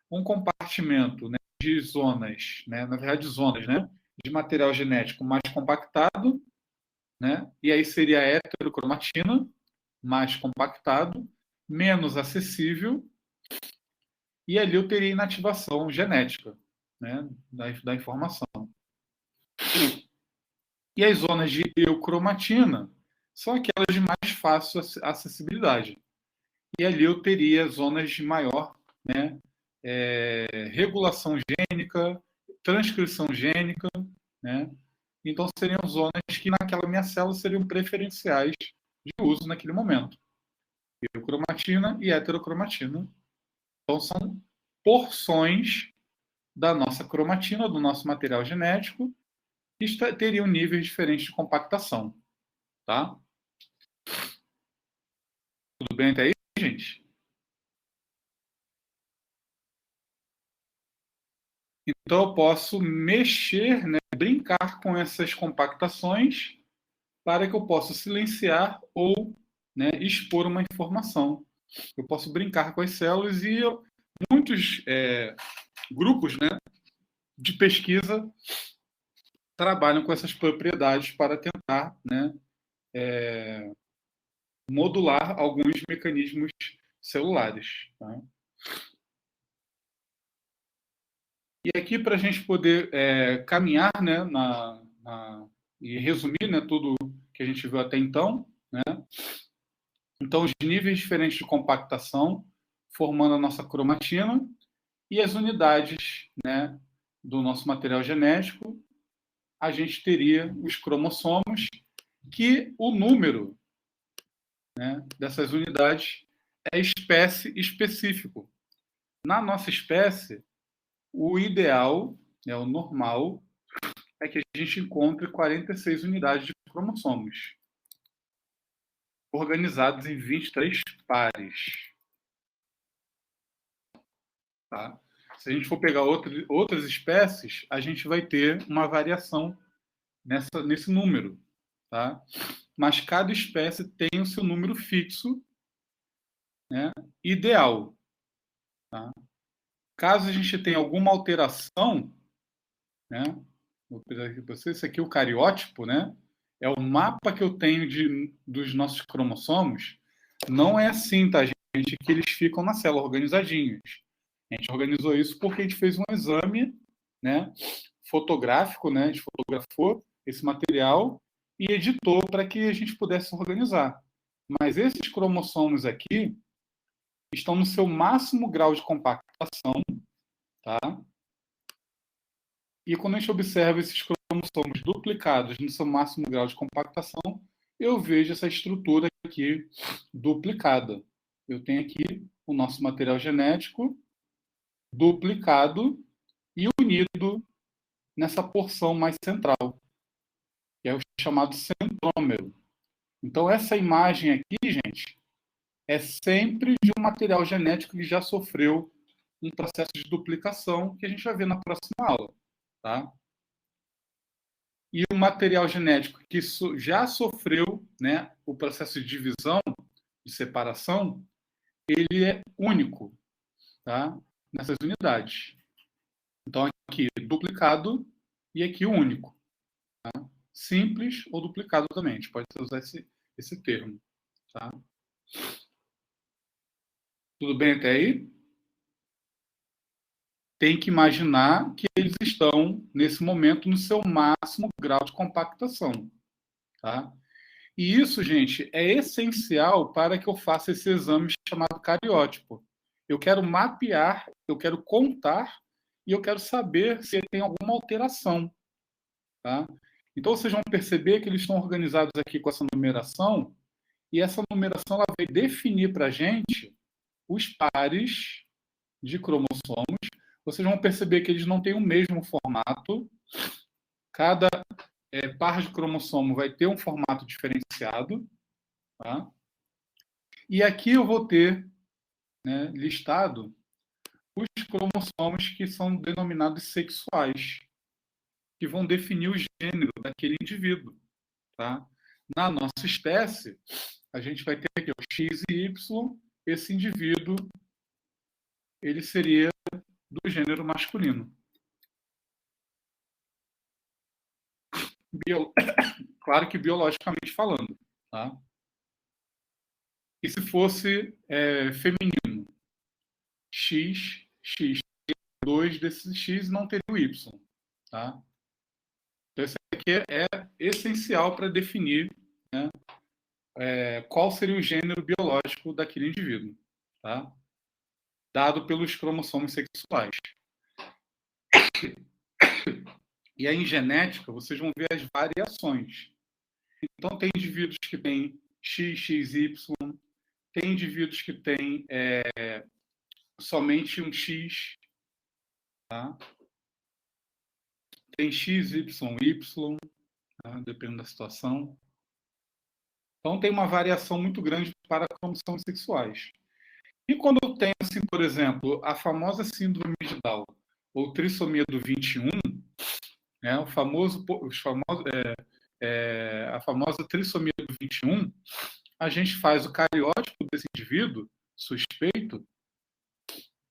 Um compartimento, né, de zonas, né, na verdade, zonas, né, de material genético mais compactado, né? E aí seria a heterocromatina, mais compactado, menos acessível, e ali eu teria inativação genética, né, da informação. E as zonas de eucromatina são aquelas de mais fácil acessibilidade. E ali eu teria zonas de maior, né, regulação gênica, transcrição gênica, né? Então seriam zonas que naquela minha célula seriam preferenciais de uso naquele momento. Eucromatina e heterocromatina. Então são porções da nossa cromatina, do nosso material genético, que teriam níveis diferentes de compactação. Tá? Tudo bem até aí, gente? Então eu posso mexer, né, brincar com essas compactações para que eu possa silenciar ou, né, expor uma informação. Eu posso brincar com as células e muitos grupos, né, de pesquisa trabalham com essas propriedades para tentar, né, modular alguns mecanismos celulares. Tá? E aqui, para a gente poder caminhar, né, e resumir, né, tudo que a gente viu até então, né? Então, os níveis diferentes de compactação formando a nossa cromatina e as unidades, né, do nosso material genético, a gente teria os cromossomos, que o número, né, dessas unidades é espécie específico. Na nossa espécie, o ideal, né, o normal, é que a gente encontre 46 unidades de cromossomos, organizados em 23 pares. Tá? Se a gente for pegar outras espécies, a gente vai ter uma variação nesse número. Tá? Mas cada espécie tem o seu número fixo, né, ideal. Tá? Caso a gente tenha alguma alteração, né, vou pegar aqui para você, esse aqui é o cariótipo, né, é o mapa que eu tenho dos nossos cromossomos. Não é assim, tá, gente, que eles ficam na célula organizadinhos. A gente organizou isso porque a gente fez um exame, né, fotográfico, né, a gente fotografou esse material e editou para que a gente pudesse organizar. Mas esses cromossomos aqui estão no seu máximo grau de compactação, tá? E quando a gente observa esses cromossomos duplicados no seu máximo grau de compactação, eu vejo essa estrutura aqui duplicada. Eu tenho aqui o nosso material genético duplicado e unido nessa porção mais central, que é o chamado centrômero. Então, essa imagem aqui, gente, é sempre de um material genético que já sofreu um processo de duplicação, que a gente vai ver na próxima aula. Tá? E o material genético que já sofreu, né, o processo de divisão, de separação, ele é único, tá? Nessas unidades. Então, aqui duplicado e aqui único. Tá? Simples ou duplicado também. A gente pode usar esse termo. Tá? Tudo bem até aí? Tem que imaginar que eles estão, nesse momento, no seu máximo grau de compactação. Tá? E isso, gente, é essencial para que eu faça esse exame chamado cariótipo. Eu quero mapear, eu quero contar e eu quero saber se tem alguma alteração. Tá? Então, vocês vão perceber que eles estão organizados aqui com essa numeração, e essa numeração ela vai definir para a gente os pares de cromossomos. Vocês vão perceber que eles não têm o mesmo formato. Cada par de cromossomo vai ter um formato diferenciado. Tá? E aqui eu vou ter, né, listado os cromossomos que são denominados sexuais, que vão definir o gênero daquele indivíduo. Tá? Na nossa espécie, a gente vai ter aqui o X e Y, esse indivíduo ele seria do gênero masculino. Claro que biologicamente falando. Tá? E se fosse feminino? X, X, 2 desses X não teria o Y. Tá? Então, isso aqui é essencial para definir, né, qual seria o gênero biológico daquele indivíduo, tá? Dado pelos cromossomos sexuais. E aí, em genética, vocês vão ver as variações. Então, tem indivíduos que têm X, XY, tem indivíduos que têm somente um X, tá? Tem XYY, tá? Dependendo da situação. Então, tem uma variação muito grande para cromossomos sexuais. E quando eu tenho, assim, por exemplo, a famosa síndrome de Down, ou trissomia do 21, né, a famosa trissomia do 21, a gente faz o cariótipo desse indivíduo suspeito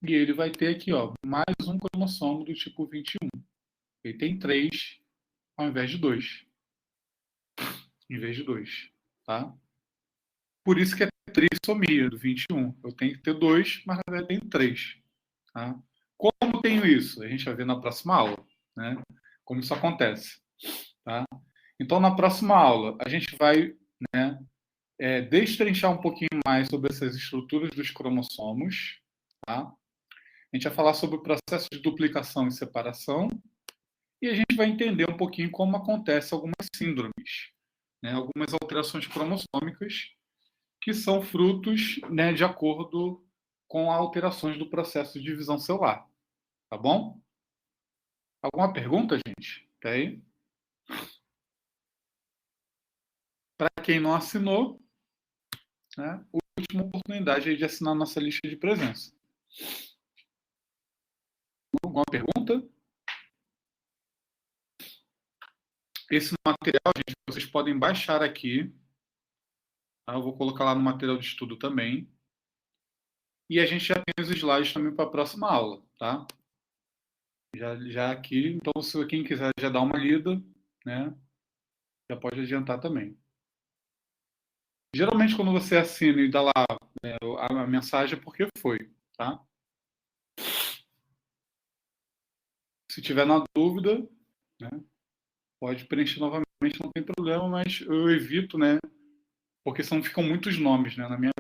e ele vai ter aqui, ó, mais um cromossomo do tipo 21. Ele tem 3 ao invés de 2. Em vez de 2. Tá? Por isso que é trissomia do 21. Eu tenho que ter 2, mas na verdade eu tenho 3. Tá? Como eu tenho isso? A gente vai ver na próxima aula, né? Como isso acontece. Tá? Então, na próxima aula, a gente vai, né, destrinchar um pouquinho mais sobre essas estruturas dos cromossomos, tá? A gente vai falar sobre o processo de duplicação e separação e a gente vai entender um pouquinho como acontece algumas síndromes, né, algumas alterações cromossômicas que são frutos, né, de acordo com alterações do processo de divisão celular, tá bom? Alguma pergunta, gente? Tá aí? Para quem não assinou, né, última oportunidade aí de assinar nossa lista de presença. Alguma pergunta? Esse material, gente, vocês podem baixar aqui. Tá? Eu vou colocar lá no material de estudo também. E a gente já tem os slides também para a próxima aula, tá? Já aqui, então se quem quiser já dar uma lida, né, já pode adiantar também. Geralmente quando você assina e dá lá, né, a mensagem é porque foi, tá? Se tiver na dúvida, né, pode preencher novamente, não tem problema, mas eu evito, né, porque senão ficam muitos nomes, né, na minha